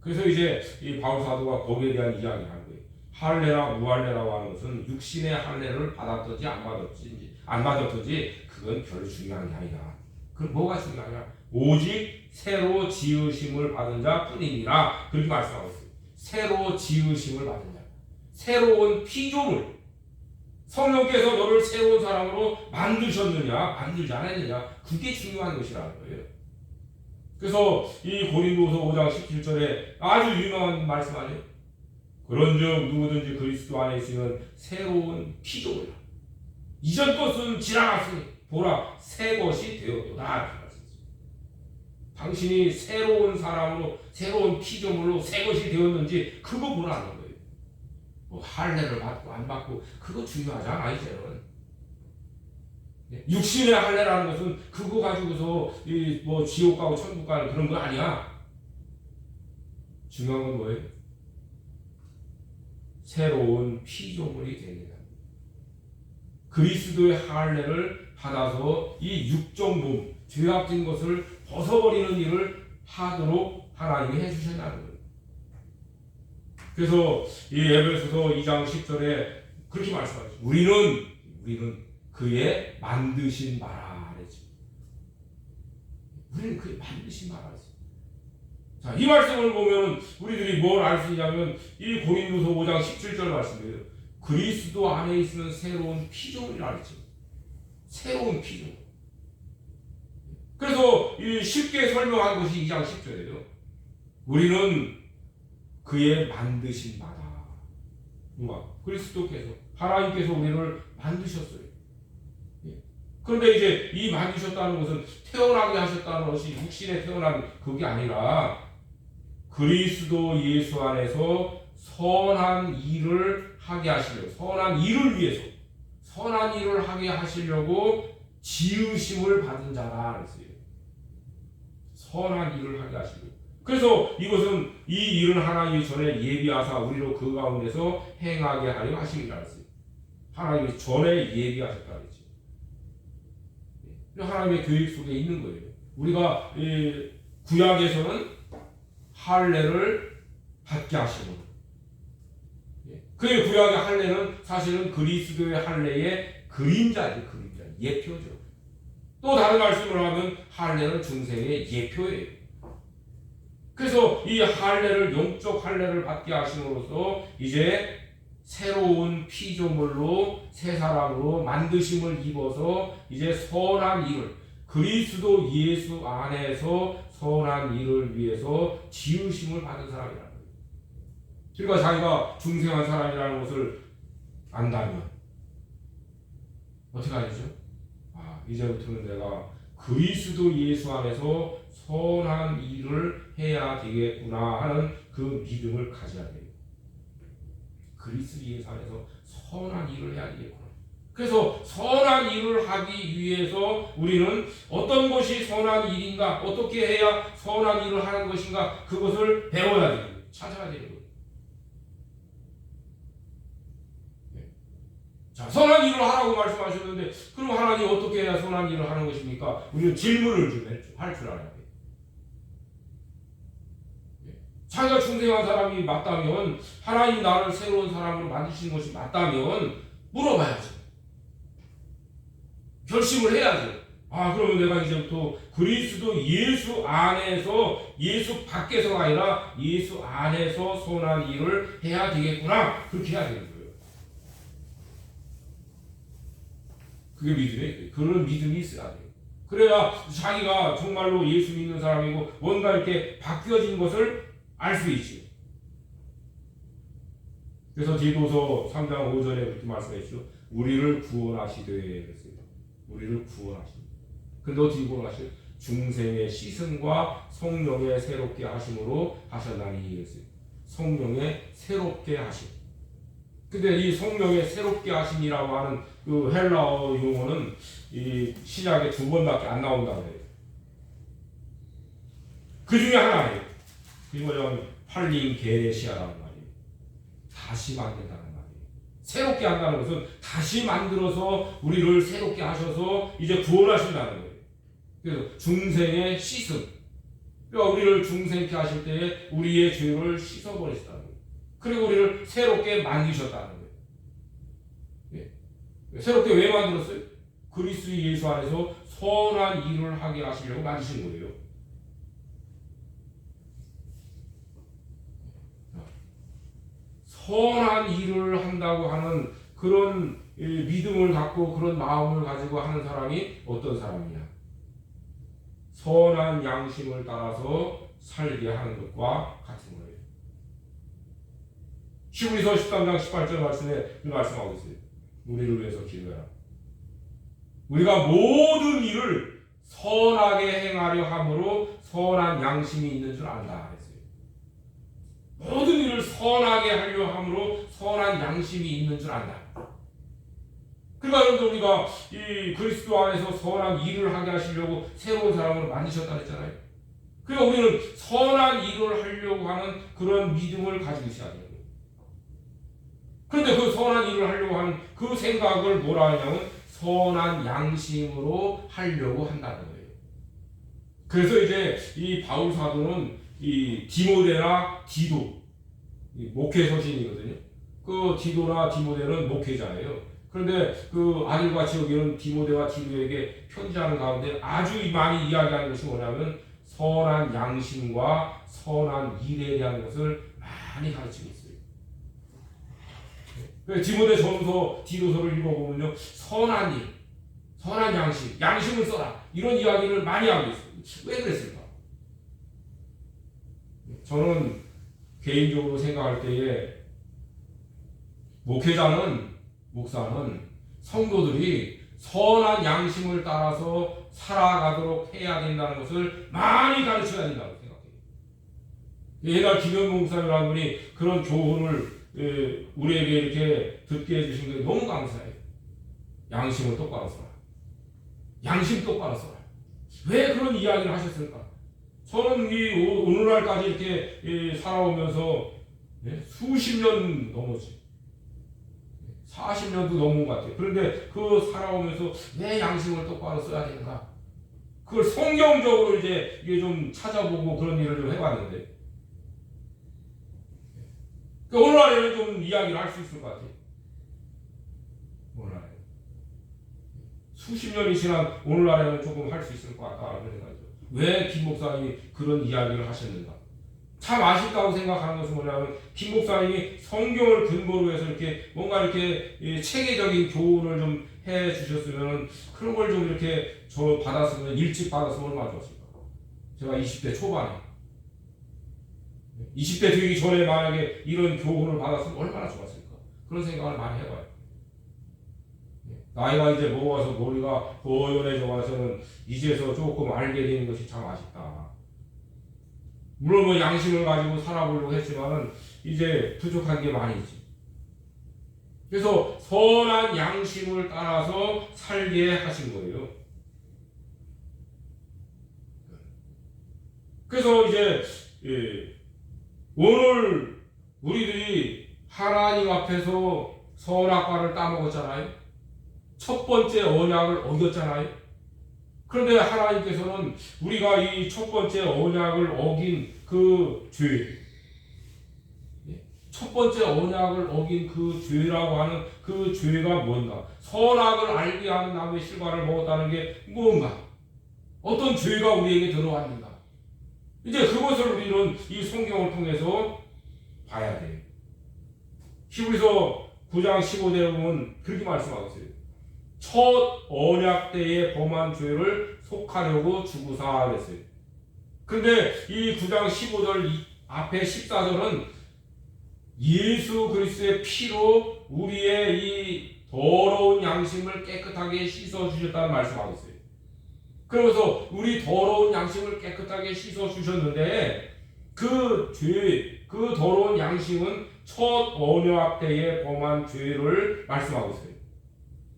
그래서 이제 이 바울 사도가 거기에 대한 이야기를 하는 거예요. 할례나 무할례라고 하는 것은 육신의 할례를 받았든지 안 받았든지 그건 별로 중요한 게 아니다. 그럼 뭐가 중요하냐? 오직 새로 지으심을 받은 자 뿐이니라. 그렇게 말씀하고 있어요. 새로 지으심을 받은 자. 새로운 피조물. 성령께서 너를 새로운 사람으로 만드셨느냐, 만들지 않았느냐. 그게 중요한 것이라는 거예요. 그래서 이 고린도서 5장 17절에 아주 유명한 말씀 아니에요? 그런즉 누구든지 그리스도 안에 있으면 새로운 피조물이라. 이전 것은 지나갔으니 보라 새 것이 되었도다. 당신이 새로운 사람으로 새로운 피조물로 새 것이 되었는지 그거 보라는 거예요. 뭐 할례를 받고 안 받고 그거 중요하지 않아 이제는. 육신의 할례라는 것은 그거 가지고서 뭐 지옥 가고 천국 가는 그런 거 아니야. 중요한 건 뭐예요? 새로운 피조물이 되는 것. 그리스도의 할례를 받아서 이 육정 몸, 죄악된 것을 벗어버리는 일을 하도록 하나님이 해주셨다는 거예요. 그래서 이 에베소서 2장 10절에 그렇게 말씀하죠. 우리는 그의 만드신 바라 그랬죠. 우리는 그의 만드신 바라 그랬죠. 자, 이 말씀을 보면 우리들이 뭘 알 수 있냐면 이 고린도서 5장 17절 말씀이에요. 그리스도 안에 있으면 새로운 피조물이라 그랬죠. 새로운 피조물. 그래서 이 쉽게 설명한 것이 2장 10절이에요. 우리는 그의 만드신 바다. 누가? 그리스도께서 하나님께서 우리를 만드셨어요. 그런데 이제 이 만드셨다는 것은 태어나게 하셨다는 것이 육신에 태어난 그게 아니라 그리스도 예수 안에서 선한 일을 하게 하시려고, 선한 일을 위해서 선한 일을 하게 하시려고 지으심을 받은 자라 그랬어요. 선한 일을 하게 하시려고. 그래서 이것은 이 일은 하나님이 전에 예비하사 우리로 그 가운데서 행하게 하려 하심이라 그랬어요. 하나님이 전에 예비하셨다 그랬죠. 하나님의 계획 속에 있는 거예요. 우리가 구약에서는 할례를 받게 하시는 그 구약의 할례는 사실은 그리스도의 할례의 그림자죠. 그림자, 예표죠. 또 다른 말씀을 하면 할례는 중생의 예표예요. 그래서 이 할례를, 영적 할례를 받게 하심으로써 이제 새로운 피조물로 새 사람으로 만드심을 입어서 이제 선한 일을, 그리스도 예수 안에서 선한 일을 위해서 지으심을 받은 사람이라는 거예요. 그러니까 자기가 중생한 사람이라는 것을 안다면 어떻게 하죠? 이제부터는 내가 그리스도 예수 안에서 선한 일을 해야 되겠구나 하는 그 믿음을 가져야 돼요. 그리스도 예수 안에서 선한 일을 해야 되겠구나. 그래서 선한 일을 하기 위해서 우리는 어떤 것이 선한 일인가, 어떻게 해야 선한 일을 하는 것인가, 그것을 배워야 되는 거예요. 찾아야 되는 거예요. 자, 선한 일을 하라고 말씀하셨는데 그럼 하나님 어떻게 해야 선한 일을 하는 것입니까? 우리는 질문을 좀 할 줄 알아야 돼요. 자기가 중생한 사람이 맞다면, 하나님이 나를 새로운 사람으로 만드신 것이 맞다면 물어봐야죠. 결심을 해야죠. 그러면 내가 이제부터 그리스도 예수 안에서, 예수 밖에서가 아니라 예수 안에서 선한 일을 해야 되겠구나. 그렇게 해야 되는 거예요. 그게 믿음이에요. 그런 믿음이 있어야 돼요. 그래야 자기가 정말로 예수 믿는 사람이고 뭔가 이렇게 바뀌어진 것을 알 수 있지. 그래서 디도서 3장 5절에 그렇게 말씀했죠. 우리를 구원하시되 그랬어요. 우리를 구원하시되. 근데 어떻게 구원하시요? 중생의 씻음과 성령의 새롭게 하심으로 하셨나니 그랬어요. 성령의 새롭게 하심. 근데 이 성령의 새롭게 하심이라고 하는 그 헬라어 용어는 이 신약에 2번밖에 안 나온다고 해요. 그 중에 하나예요. 이거는 팔린 게레시아라는 말이에요. 다시 만든다는 말이에요. 새롭게 한다는 것은 다시 만들어서 우리를 새롭게 하셔서 이제 구원하신다는 거예요. 그래서 중생의 씻음, 그러니까 우리를 중생케 하실 때에 우리의 죄를 씻어버리셨다는 거예요. 그리고 우리를 새롭게 만드셨다는 거예요. 예. 새롭게 왜 만들었어요? 그리스도 예수 안에서 선한 일을 하게 하시려고 만드신 거예요. 선한 일을 한다고 하는 그런 믿음을 갖고 그런 마음을 가지고 하는 사람이 어떤 사람이냐? 선한 양심을 따라서 살게 하는 것과 같은 거예요. 히브리서 13장 18절 말씀에 말씀하고 있어요. 우리를 위해서 기도해라. 우리가 모든 일을 선하게 행하려 함으로 선한 양심이 있는 줄 안다 했어요. 모든 일을 선하게 하려 함으로 선한 양심이 있는 줄 안다. 그러니까 여러분들 우리가 이 그리스도 안에서 선한 일을 하게 하시려고 새로운 사람으로 만드셨다 했잖아요. 그러니까 우리는 선한 일을 하려고 하는 그런 믿음을 가지고 있어야 돼요. 그런데 그 선한 일을 하려고 하는 그 생각을 뭐라 하냐면 선한 양심으로 하려고 한다는 거예요. 그래서 이제 이 바울 사도는 이 디모데나 디도 목회 서신이거든요. 그 디도나 디모데는 목회자예요. 그런데 그 아들같이 여기는 디모데와 디도에게 편지하는 가운데 아주 많이 이야기하는 것이 뭐냐면 선한 양심과 선한 일에 대한 것을 많이 가르치고 있어요. 디모데 전서, 디도서를 읽어보면요, 선한 일, 선한 양심, 양심을 써라 이런 이야기를 많이 하고 있어요. 왜 그랬을까? 저는 개인적으로 생각할 때에 목사는 성도들이 선한 양심을 따라서 살아가도록 해야 된다는 것을 많이 가르쳐야 된다고 생각해요. 옛날 김현봉 목사님이라는 분이 그런 교훈을 우리에게 이렇게 듣게 해주신 게 너무 감사해요. 양심을 똑바로 써라. 양심 똑바로 써라. 왜 그런 이야기를 하셨을까? 저는 오늘날까지 이렇게 살아오면서 수십 년 넘었지. 40년도 넘은 것 같아요. 그런데 그 살아오면서 왜 양심을 똑바로 써야 되는가? 그걸 성경적으로 이제 좀 찾아보고 그런 일을 좀 해봤는데, 오늘날에는 좀 이야기를 할 수 있을 것 같아요. 오늘날에 수십 년이 지난 오늘날에는 조금 할 수 있을 것 같다 그런 생각이죠. 왜 김 목사님이 그런 이야기를 하셨는가? 참 아쉽다고 생각하는 것은 뭐냐면 김 목사님이 성경을 근거로 해서 이렇게 뭔가 이렇게 체계적인 교훈을 좀 해 주셨으면 그런 걸 좀 이렇게 저 받았으면 일찍 받았으면 얼마나 좋았을까. 제가 20대 초반에 20대 되기 전에 만약에 이런 교훈을 받았으면 얼마나 좋았을까. 그런 생각을 많이 해봐요. 나이가 이제 먹어서 머리가 허연해져 와서는 이제서 조금 알게 되는 것이 참 아쉽다. 물론 뭐 양심을 가지고 살아보려고 했지만은 이제 부족한 게 많이 있지. 그래서 선한 양심을 따라서 살게 하신 거예요. 그래서 이제 오늘 우리들이 하나님 앞에서 선악과를 따먹었잖아요. 첫 번째 언약을 어겼잖아요. 그런데 하나님께서는 우리가 이 첫 번째 언약을 어긴 그 죄, 첫 번째 언약을 어긴 그 죄라고 하는 그 죄가 뭔가, 선악을 알게 하는 나무의 실과를 먹었다는 게 뭔가, 어떤 죄가 우리에게 들어왔는가. 이제 그것을 우리는 이 성경을 통해서 봐야 돼요. 히브리서 9장 15절에 보면 그렇게 말씀하고 있어요. 첫 언약 때에 범한 죄를 속하려고 주구사 그랬어요. 근데 이 9장 15절 앞에 14절은 예수 그리스도의 피로 우리의 이 더러운 양심을 깨끗하게 씻어 주셨다는 말씀하고 있어요. 그러면서 우리 더러운 양심을 깨끗하게 씻어 주셨는데 그 죄, 그 더러운 양심은 첫 언약 때에 범한 죄를 말씀하고 있어요.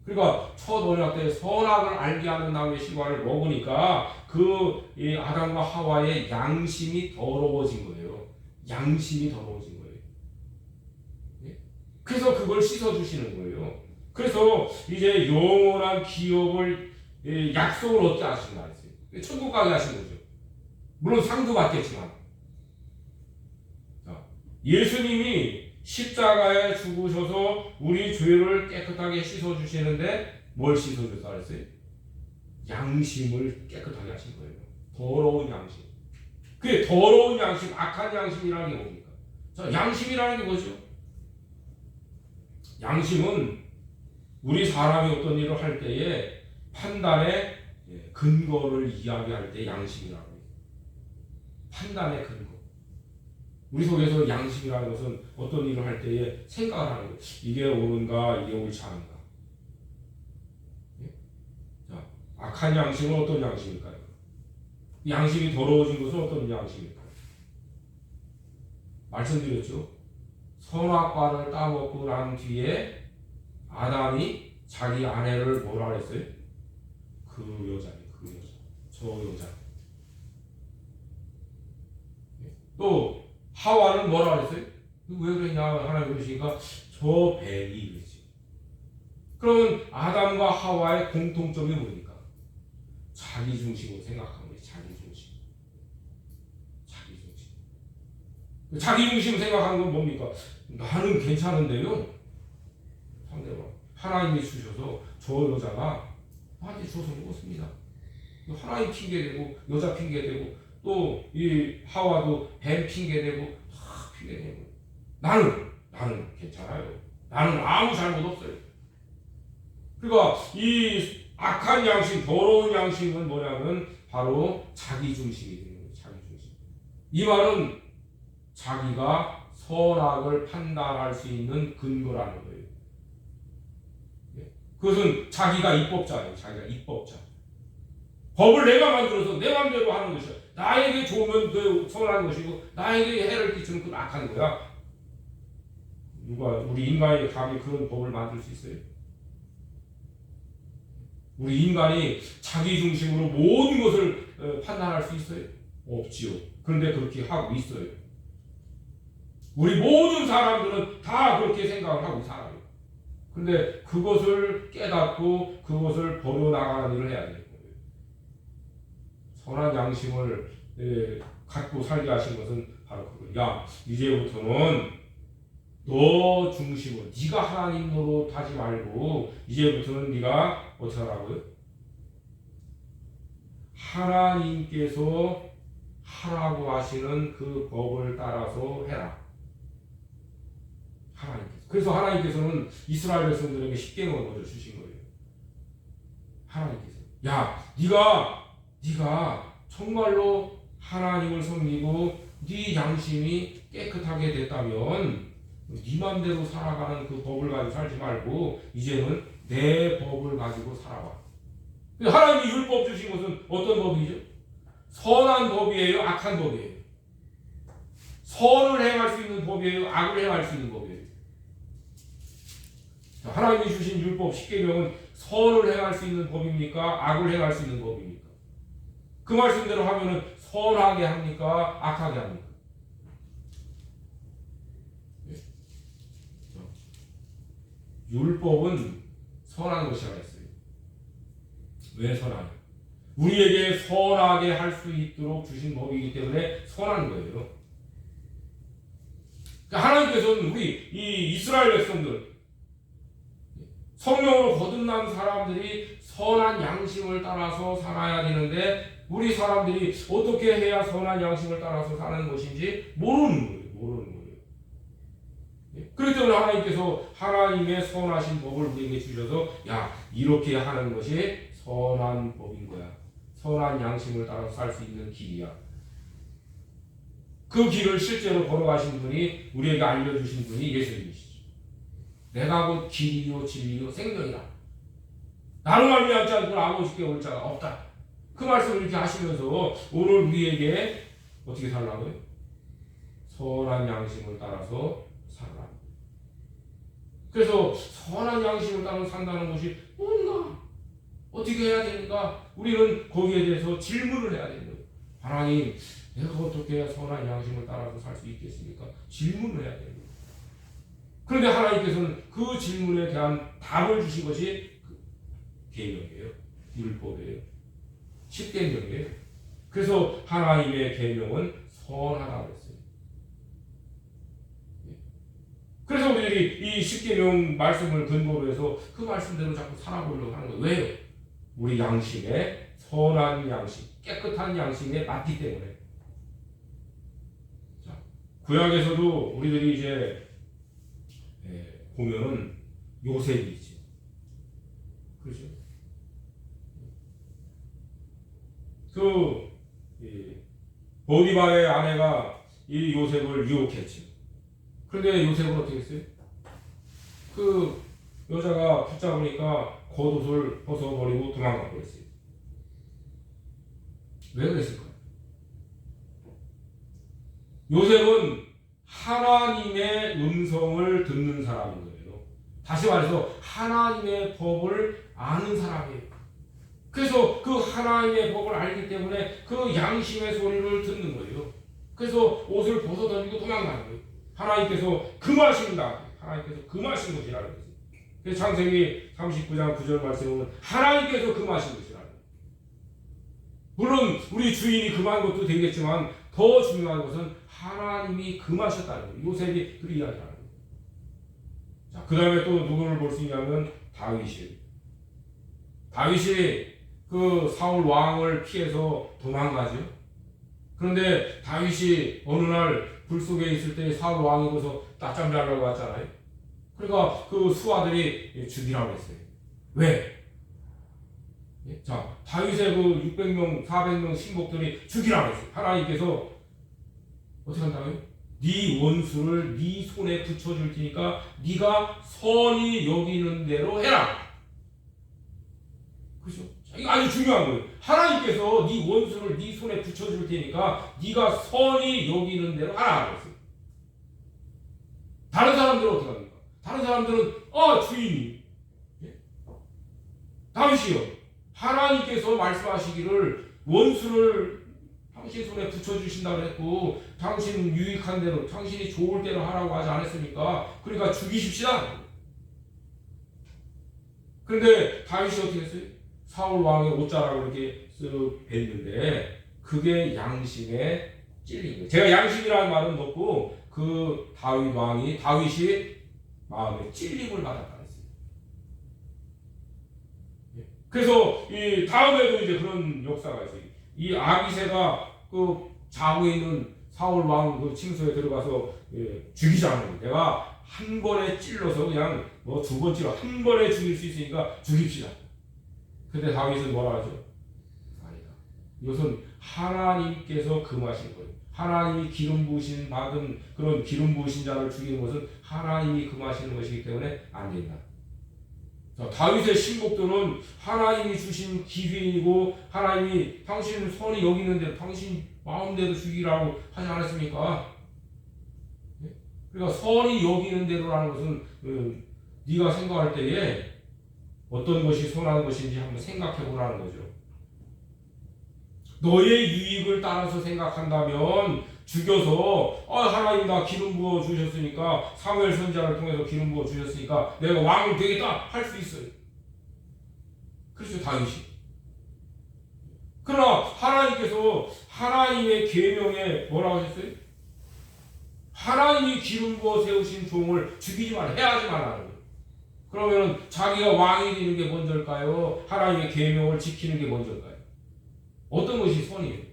그러니까 첫 언약 때 선악을 알게 하는 나무의 실과를 먹으니까 그 아담과 하와의 양심이 더러워진 거예요. 양심이 더러워진 거예요. 그래서 그걸 씻어주시는 거예요. 그래서 이제 영원한 기업을 약속을 얻게 하신다 했어요. 천국 가게 하신 거죠. 물론 상도 받겠지만. 자, 예수님이 십자가에 죽으셔서 우리 죄를 깨끗하게 씻어주시는데 뭘 씻어줬다 그랬어요? 양심을 깨끗하게 하신 거예요. 더러운 양심. 그게 더러운 양심, 악한 양심이라는 게 뭡니까? 자, 양심이라는 게 뭐죠? 양심은 우리 사람이 어떤 일을 할 때에 판단의 근거를 이야기할 때 양심이라고 해요. 판단의 근거. 우리 속에서 양심이라는 것은 어떤 일을 할 때에 생각을 하는 거예요. 이게 옳은가, 이게 옳지 않은가. 자, 악한 양심은 어떤 양심일까요? 양심이 더러워진 것은 어떤 양심일까요? 말씀드렸죠. 선악과를 따먹고 난 뒤에 아담이 자기 아내를 뭐라 그랬어요? 그 여자, 저 여자. 또 하와는 뭐라 그랬어요? 왜 그랬냐 하나님 그러시니까 저 뱀이 그랬지. 그러면 아담과 하와의 공통점이 뭡니까? 자기 중심으로 생각하는 거예요. 자기 중심. 자기 중심. 자기 중심 생각하는 건 뭡니까? 나는 괜찮은데요. 상대방 하나님이 주셔서 저 여자가 나한테 줘서 먹었습니다. 하나님 핑계대고 여자 핑계대고 또 이 하와도 뱀 핑계대고 다 핑계대고 나는 괜찮아요. 나는 아무 잘못 없어요. 그러니까 이 악한 양심, 더러운 양심은 뭐냐면 바로 자기 중심이 되는 거예요. 자기 중심. 이 말은 자기가 선악을 판단할 수 있는 근거라는 거예요. 그것은 자기가 입법자예요. 자기가 입법자. 법을 내가 만들어서 내 마음대로 하는 것이야. 나에게 좋으면 그 선한 것이고 나에게 해를 끼치면 그건 악한 거야. 우리 인간이 감히 그런 법을 만들 수 있어요? 우리 인간이 자기 중심으로 모든 것을 판단할 수 있어요? 없지요. 그런데 그렇게 하고 있어요. 우리 모든 사람들은 다 그렇게 생각을 하고 살아요. 그런데 그것을 깨닫고 그것을 버려나가는 일을 해야 되는 거예요. 선한 양심을 갖고 살게 하신 것은 바로 그거예요. 야, 이제부터는 너 중심으로 네가 하나님 노릇하지 말고 이제부터는 네가 어떻게 하라고요? 하나님께서 하라고 하시는 그 법을 따라서 해라. 하나님께서. 그래서 하나님께서는 이스라엘 백성들에게 십계명을 먼저 주신 거예요. 하나님께서 야, 네가 정말로 하나님을 섬기고 네 양심이 깨끗하게 됐다면 네 맘대로 살아가는 그 법을 가지고 살지 말고 이제는 내 법을 가지고 살아봐. 하나님이 율법 주신 것은 어떤 법이죠? 선한 법이에요? 악한 법이에요? 선을 행할 수 있는 법이에요? 악을 행할 수 있는 법이에요? 하나님이 주신 율법 십계명은 선을 행할 수 있는 법입니까? 악을 행할 수 있는 법입니까? 그 말씀대로 하면은 선하게 합니까? 악하게 합니까? 율법은 선한 것이라 했어요. 왜 선하냐? 우리에게 선하게 할 수 있도록 주신 법이기 때문에 선한 거예요. 그러니까 하나님께서는 우리 이 이스라엘 백성들 성령으로 거듭난 사람들이 선한 양심을 따라서 살아야 되는데 우리 사람들이 어떻게 해야 선한 양심을 따라서 사는 것인지 모르는 거예요. 그렇기 때문에 하나님께서 하나님의 선하신 법을 우리에게 주셔서 야, 이렇게 하는 것이 선한 법인 거야. 선한 양심을 따라서 살 수 있는 길이야. 그 길을 실제로 걸어가신 분이 우리에게 알려주신 분이 예수님이시죠. 내가 곧 길이요 진리요 생명이라. 나로 말미암지 않고 아버지께 올 자가 없다. 그 말씀을 이렇게 하시면서 오늘 우리에게 어떻게 살라고요? 선한 양심을 따라서 살라. 그래서 선한 양심을 따라서 산다는 것이 뭔가 어떻게 해야 되는가? 우리는 거기에 대해서 질문을 해야 되는 거예요. 하나님, 내가 어떻게 해야 선한 양심을 따라서 살 수 있겠습니까? 질문을 해야 되는 거예요. 그런데 하나님께서는 그 질문에 대한 답을 주신 것이 계명이에요. 율법이에요. 십계명이에요. 그래서 하나님의 계명은 선하다고 했어요. 그래서 우리들이 이 십계명 말씀을 근거로 해서 그 말씀대로 자꾸 살아보려고 하는 거예요. 왜요? 우리 양심에 선한 양심, 깨끗한 양심에 맞기 때문에. 자, 구약에서도 우리들이 이제 보면은 요셉이 있지. 그렇죠? 보디발의 아내가 이 요셉을 유혹했지. 그런데 요셉은 어떻게 했어요? 그 여자가 붙잡으니까 겉옷을 벗어버리고 도망가 버렸어요. 왜 그랬을까요? 요셉은 하나님의 음성을 듣는 사람인 거예요. 다시 말해서 하나님의 법을 아는 사람이에요. 그래서 그 하나님의 법을 알기 때문에 그 양심의 소리를 듣는 거예요. 그래서 옷을 벗어던지고 도망가는 거예요. 하나님께서 금하신다. 하나님께서 금하신 것이라는 거죠. 그래서 창세기 39장 9절 말씀에 보면 하나님께서 금하신 것이라는 거예요. 물론 우리 주인이 금한 것도 되겠지만 더 중요한 것은 하나님이 금하셨다는 거예요. 요셉이 그 이야기를 하는 거예요. 자, 그 다음에 또 누구를 볼 수 있냐면 다윗이 그 사울 왕을 피해서 도망가죠. 그런데 다윗이 어느 날 불 속에 있을 때 사울 왕이 거기서 낮잠 자려고 왔잖아요. 그러니까 그 수하들이 죽이라고 했어요. 왜? 자, 다윗의 그 600명, 400명 신복들이 죽이라고 했어요. 하나님께서 어떻게 한다고요? 네 원수를 네 손에 붙여줄 테니까 네가 선히 여기는 대로 해라. 그렇죠? 이거 아주 중요한 거예요. 하나님께서 네 원수를 네 손에 붙여줄 테니까 네가 선히 여기는 대로 하라 그랬어요. 다른 사람들은 어떻게 합니까? 다른 사람들은 주인이 다윗이요. 하나님께서 말씀하시기를 원수를 당신 손에 붙여주신다고 했고 당신 유익한 대로 당신이 좋을 대로 하라고 하지 않았습니까? 그러니까 죽이십시다. 그런데 다윗이 어떻게 했어요? 사울 왕의 옷자락을 이렇게 쓱 뱉는데 그게 양심에 찔린 거예요. 제가 양심이라는 말은 넣고 그 다윗이 마음에 찔림을 받았다 했어요. 그래서 이 다음에도 이제 그런 역사가 있어요. 이 아비새가 그 자고에 있는 사울 왕 그 칭소에 들어가서 죽이자는 거예요. 내가 한 번에 찔러서 그냥 뭐 두 번 찔러 한 번에 죽일 수 있으니까 죽입시다. 근데 다윗은 뭐라 하죠? 아니다. 이것은 하나님께서 금하신 거예요. 하나님이 기름 부으신 받은 그런 기름 부으신 자를 죽이는 것은 하나님이 금하시는 것이기 때문에 안 된다. 자, 다윗의 신복들은 하나님이 주신 기회이고 하나님이 당신 선이 여기 있는데 당신 마음대로 죽이라고 하지 않았습니까? 그러니까 선이 여기 있는 대로라는 것은 네가 생각할 때에 어떤 것이 선한 것인지 한번 생각해 보라는 거죠. 너의 유익을 따라서 생각한다면 죽여서 하나님 나 기름 부어 주셨으니까 사무엘 선지자를 통해서 기름 부어 주셨으니까 내가 왕이 되겠다 할 수 있어요. 그렇죠, 다윗이. 그러나 하나님께서 하나님의 계명에 뭐라고 하셨어요? 하나님이 기름 부어 세우신 종을 죽이지 말라, 해하지 말라는 거예요. 그러면 자기가 왕이 되는 게 먼저일까요? 하나님의 계명을 지키는 게 먼저일까요? 어떤 것이 선이에요?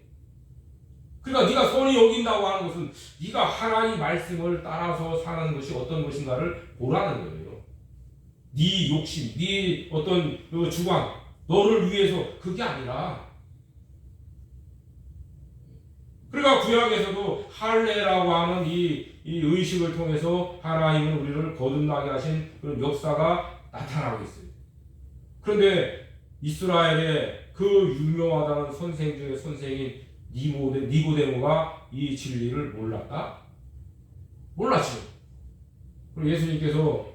그러니까 네가 선이 여긴다고 하는 것은 네가 하나님 말씀을 따라서 사는 것이 어떤 것인가를 보라는 거예요. 네 욕심, 네 어떤 주관, 너를 위해서 그게 아니라. 그러니까 구약에서도 할례라고 하는 이 의식을 통해서 하나님은 우리를 거듭나게 하신 그런 역사가 나타나고 있어요. 그런데 이스라엘의 그 유명하다는 선생 중에 선생인 니고데모가 이 진리를 몰랐다? 몰랐죠. 그리고 예수님께서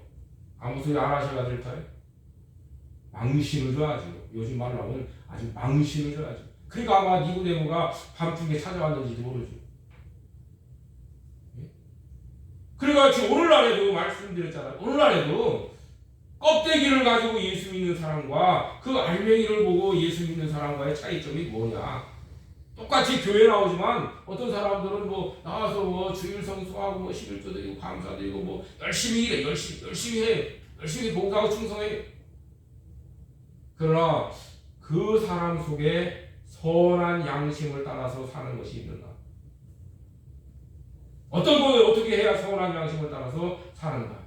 아무 소리 안 하셔야 될까요? 망신을 줘야죠. 요즘 말로 하면 아주 망신을 줘야죠. 그러니까 아마 니고데모가 밤중에 찾아왔는지도 모르죠. 그러니까 지금 오늘날에도 말씀드렸잖아요. 오늘날에도 껍데기를 가지고 예수 믿는 사람과 그 알맹이를 보고 예수 믿는 사람과의 차이점이 뭐냐? 똑같이 교회 나오지만 어떤 사람들은 뭐 나와서 뭐 주일 성수하고 뭐 11조 드리고 감사 드리고 뭐 열심히 일해, 열심히 해, 열심히 봉사하고 충성해. 그러나 그 사람 속에 선한 양심을 따라서 사는 것이 있는가? 어떤 것을 어떻게 해야 선한 양심을 따라서 사는가?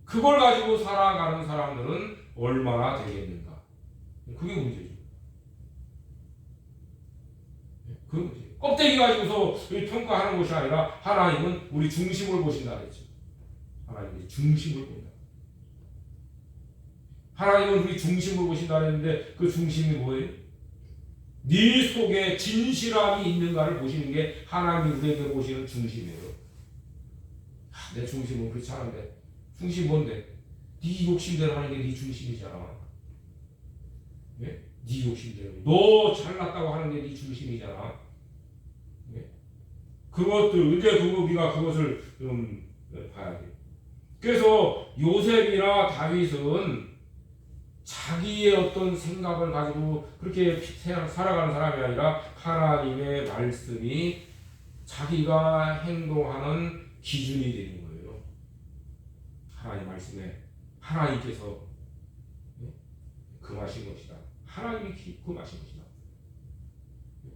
그걸 가지고 살아가는 사람들은 얼마나 되겠는가? 그게 문제죠. 그게 문제예요. 껍데기 가지고서 평가하는 것이 아니라 하나님은 우리 중심을 보신다 그랬죠. 하나님이 중심을 본다. 하나님은 우리 중심을 보신다 그랬는데 그 중심이 뭐예요? 네 속에 진실함이 있는가를 보시는 게 하나님이 우리에게 보시는 중심이에요. 내 중심은 그렇지 않은데 중심이 뭔데? 네 욕심대로 하는 게 네 중심이잖아. 예? 네 욕심대로 너 잘났다고 하는 게 네 중심이잖아. 예? 그것들 이제 우리가 그것을 좀 봐야 돼. 그래서 요셉이나 다윗은 자기의 어떤 생각을 가지고 그렇게 살아가는 사람이 아니라 하나님의 말씀이 자기가 행동하는 기준이 되는 거예요. 하나님 말씀에 하나님께서 금하신 것이다. 하나님이 금하신 것이다.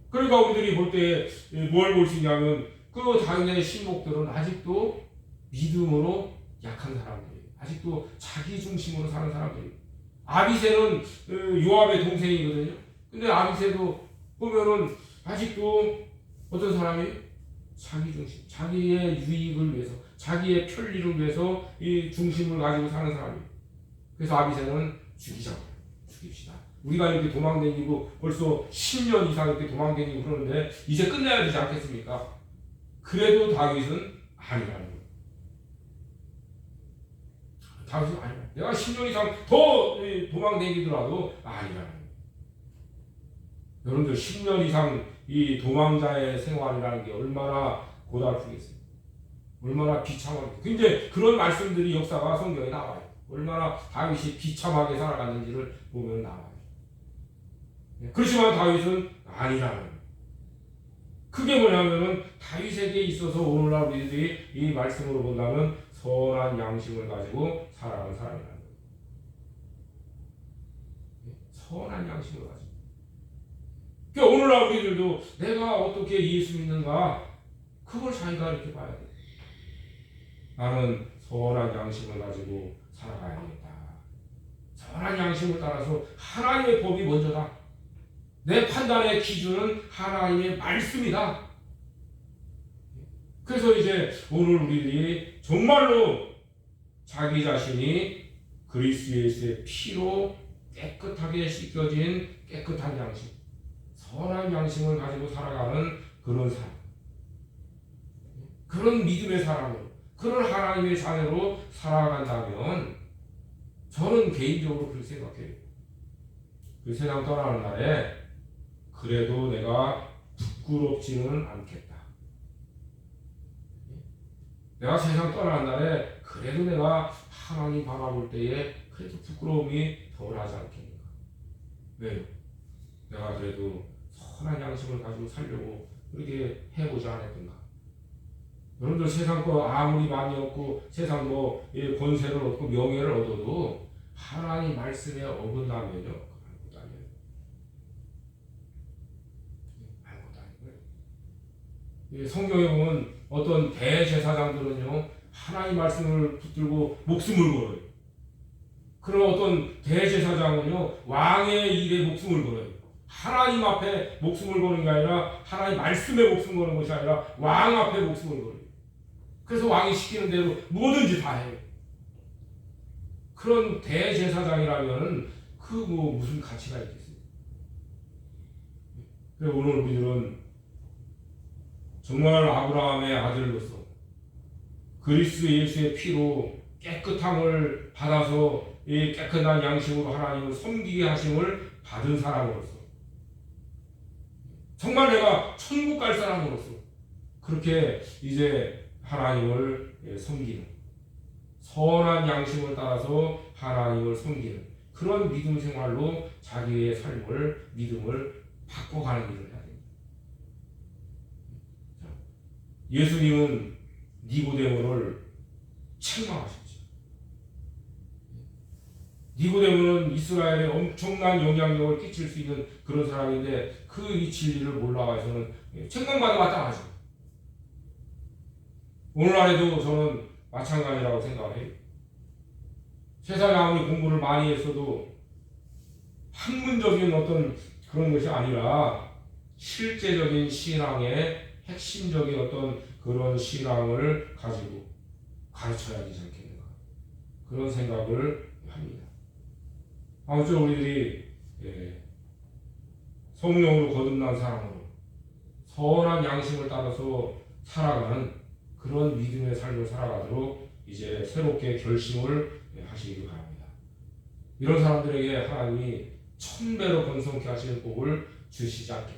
그러니까 우리들이 볼 때 뭘 볼 수 있냐면 그 다윗의 신복들은 아직도 믿음으로 약한 사람들이에요. 아직도 자기 중심으로 사는 사람들이에요. 아비새는 요압의 동생이거든요. 근데 아비새도 보면은 아직도 어떤 사람이 자기 중심, 자기의 유익을 위해서, 자기의 편리를 위해서 이 중심을 가지고 사는 사람이에요. 그래서 아비새는 죽입시다. 우리가 이렇게 도망다니고 벌써 10년 이상 이렇게 도망다니고 그러는데 이제 끝내야 되지 않겠습니까? 그래도 다윗은 아니라는 거예요. 다윗은 아니라. 내가 10년 이상 더 도망다니더라도 아니라는 거예요. 여러분들 10년 이상 이 도망자의 생활이라는 게 얼마나 고달프겠어요. 얼마나 비참하겠어요. 근데 그런 말씀들이 역사가 성경에 나와요. 얼마나 다윗이 비참하게 살아갔는지를 보면 나와요. 그렇지만 다윗은 아니라는 거예요. 그게 뭐냐면은 다윗에게 있어서 오늘날 우리들이 이 말씀으로 본다면 선한 양심을 가지고 살아가는 사람이라는 거예요. 선한 양심을 가지고. 그러니까 오늘날 우리들도 내가 어떻게 예수 믿는가 그걸 자기가 이렇게 봐야 돼. 나는 선한 양심을 가지고 살아가야 되겠다. 선한 양심을 따라서 하나님의 법이 먼저다. 내 판단의 기준은 하나님의 말씀이다. 그래서 이제 오늘 우리들이 정말로 자기 자신이 그리스도 예수의 피로 깨끗하게 씻겨진 깨끗한 양심, 선한 양심을 가지고 살아가는 그런 사람, 그런 믿음의 사람으로, 그런 하나님의 자녀로 살아간다면 저는 개인적으로 그렇게 생각해요. 그 세상 떠나는 날에 그래도 내가 부끄럽지는 않겠다. 내가 세상 떠나는 날에 그래도 내가 하나님 바라볼 때에 그래도 부끄러움이 덜하지 않겠는가. 왜요? 내가 그래도 선한 양심을 가지고 살려고 그렇게 해보지 않았던가. 여러분들 세상 거 아무리 많이 얻고 세상 뭐 권세를 얻고 명예를 얻어도 하나님 말씀에 어긋나면요. 성경에 보면 어떤 대제사장들은요 하나님 말씀을 붙들고 목숨을 걸어요. 그런 어떤 대제사장은요 왕의 일에 목숨을 걸어요. 하나님 앞에 목숨을 거는 게 아니라 하나님 말씀에 목숨 거는 것이 아니라 왕 앞에 목숨을 걸어요. 그래서 왕이 시키는 대로 뭐든지 다 해요. 그런 대제사장이라면 그 뭐 무슨 가치가 있겠어요. 그래서 오늘 우리들은 정말 아브라함의 아들로서 그리스도 예수의 피로 깨끗함을 받아서 이 깨끗한 양심으로 하나님을 섬기게 하심을 받은 사람으로서 정말 내가 천국 갈 사람으로서 그렇게 이제 하나님을 섬기는 선한 양심을 따라서 하나님을 섬기는 그런 믿음 생활로 자기의 삶을 믿음을 바꿔가는 일을 해야 됩니다. 예수님은 니고데모를 책망하셨죠. 니고데모는 이스라엘에 엄청난 영향력을 끼칠 수 있는 그런 사람인데 그 이 진리를 몰라가지고는 책망받아 마땅하죠. 오늘날에도 저는 마찬가지라고 생각해요. 세상에 아무리 공부를 많이 했어도 학문적인 어떤 그런 것이 아니라 실제적인 신앙의 핵심적인 어떤 그런 신앙을 가지고 가르쳐야 되지 않겠는가 그런 생각을 합니다. 아무쪼록 우리들이 성령으로 거듭난 사람으로 선한 양심을 따라서 살아가는 그런 믿음의 삶을 살아가도록 이제 새롭게 결심을 하시기 바랍니다. 이런 사람들에게 하나님이 천배로 번성케 하시는 복을 주시지 않겠습니다.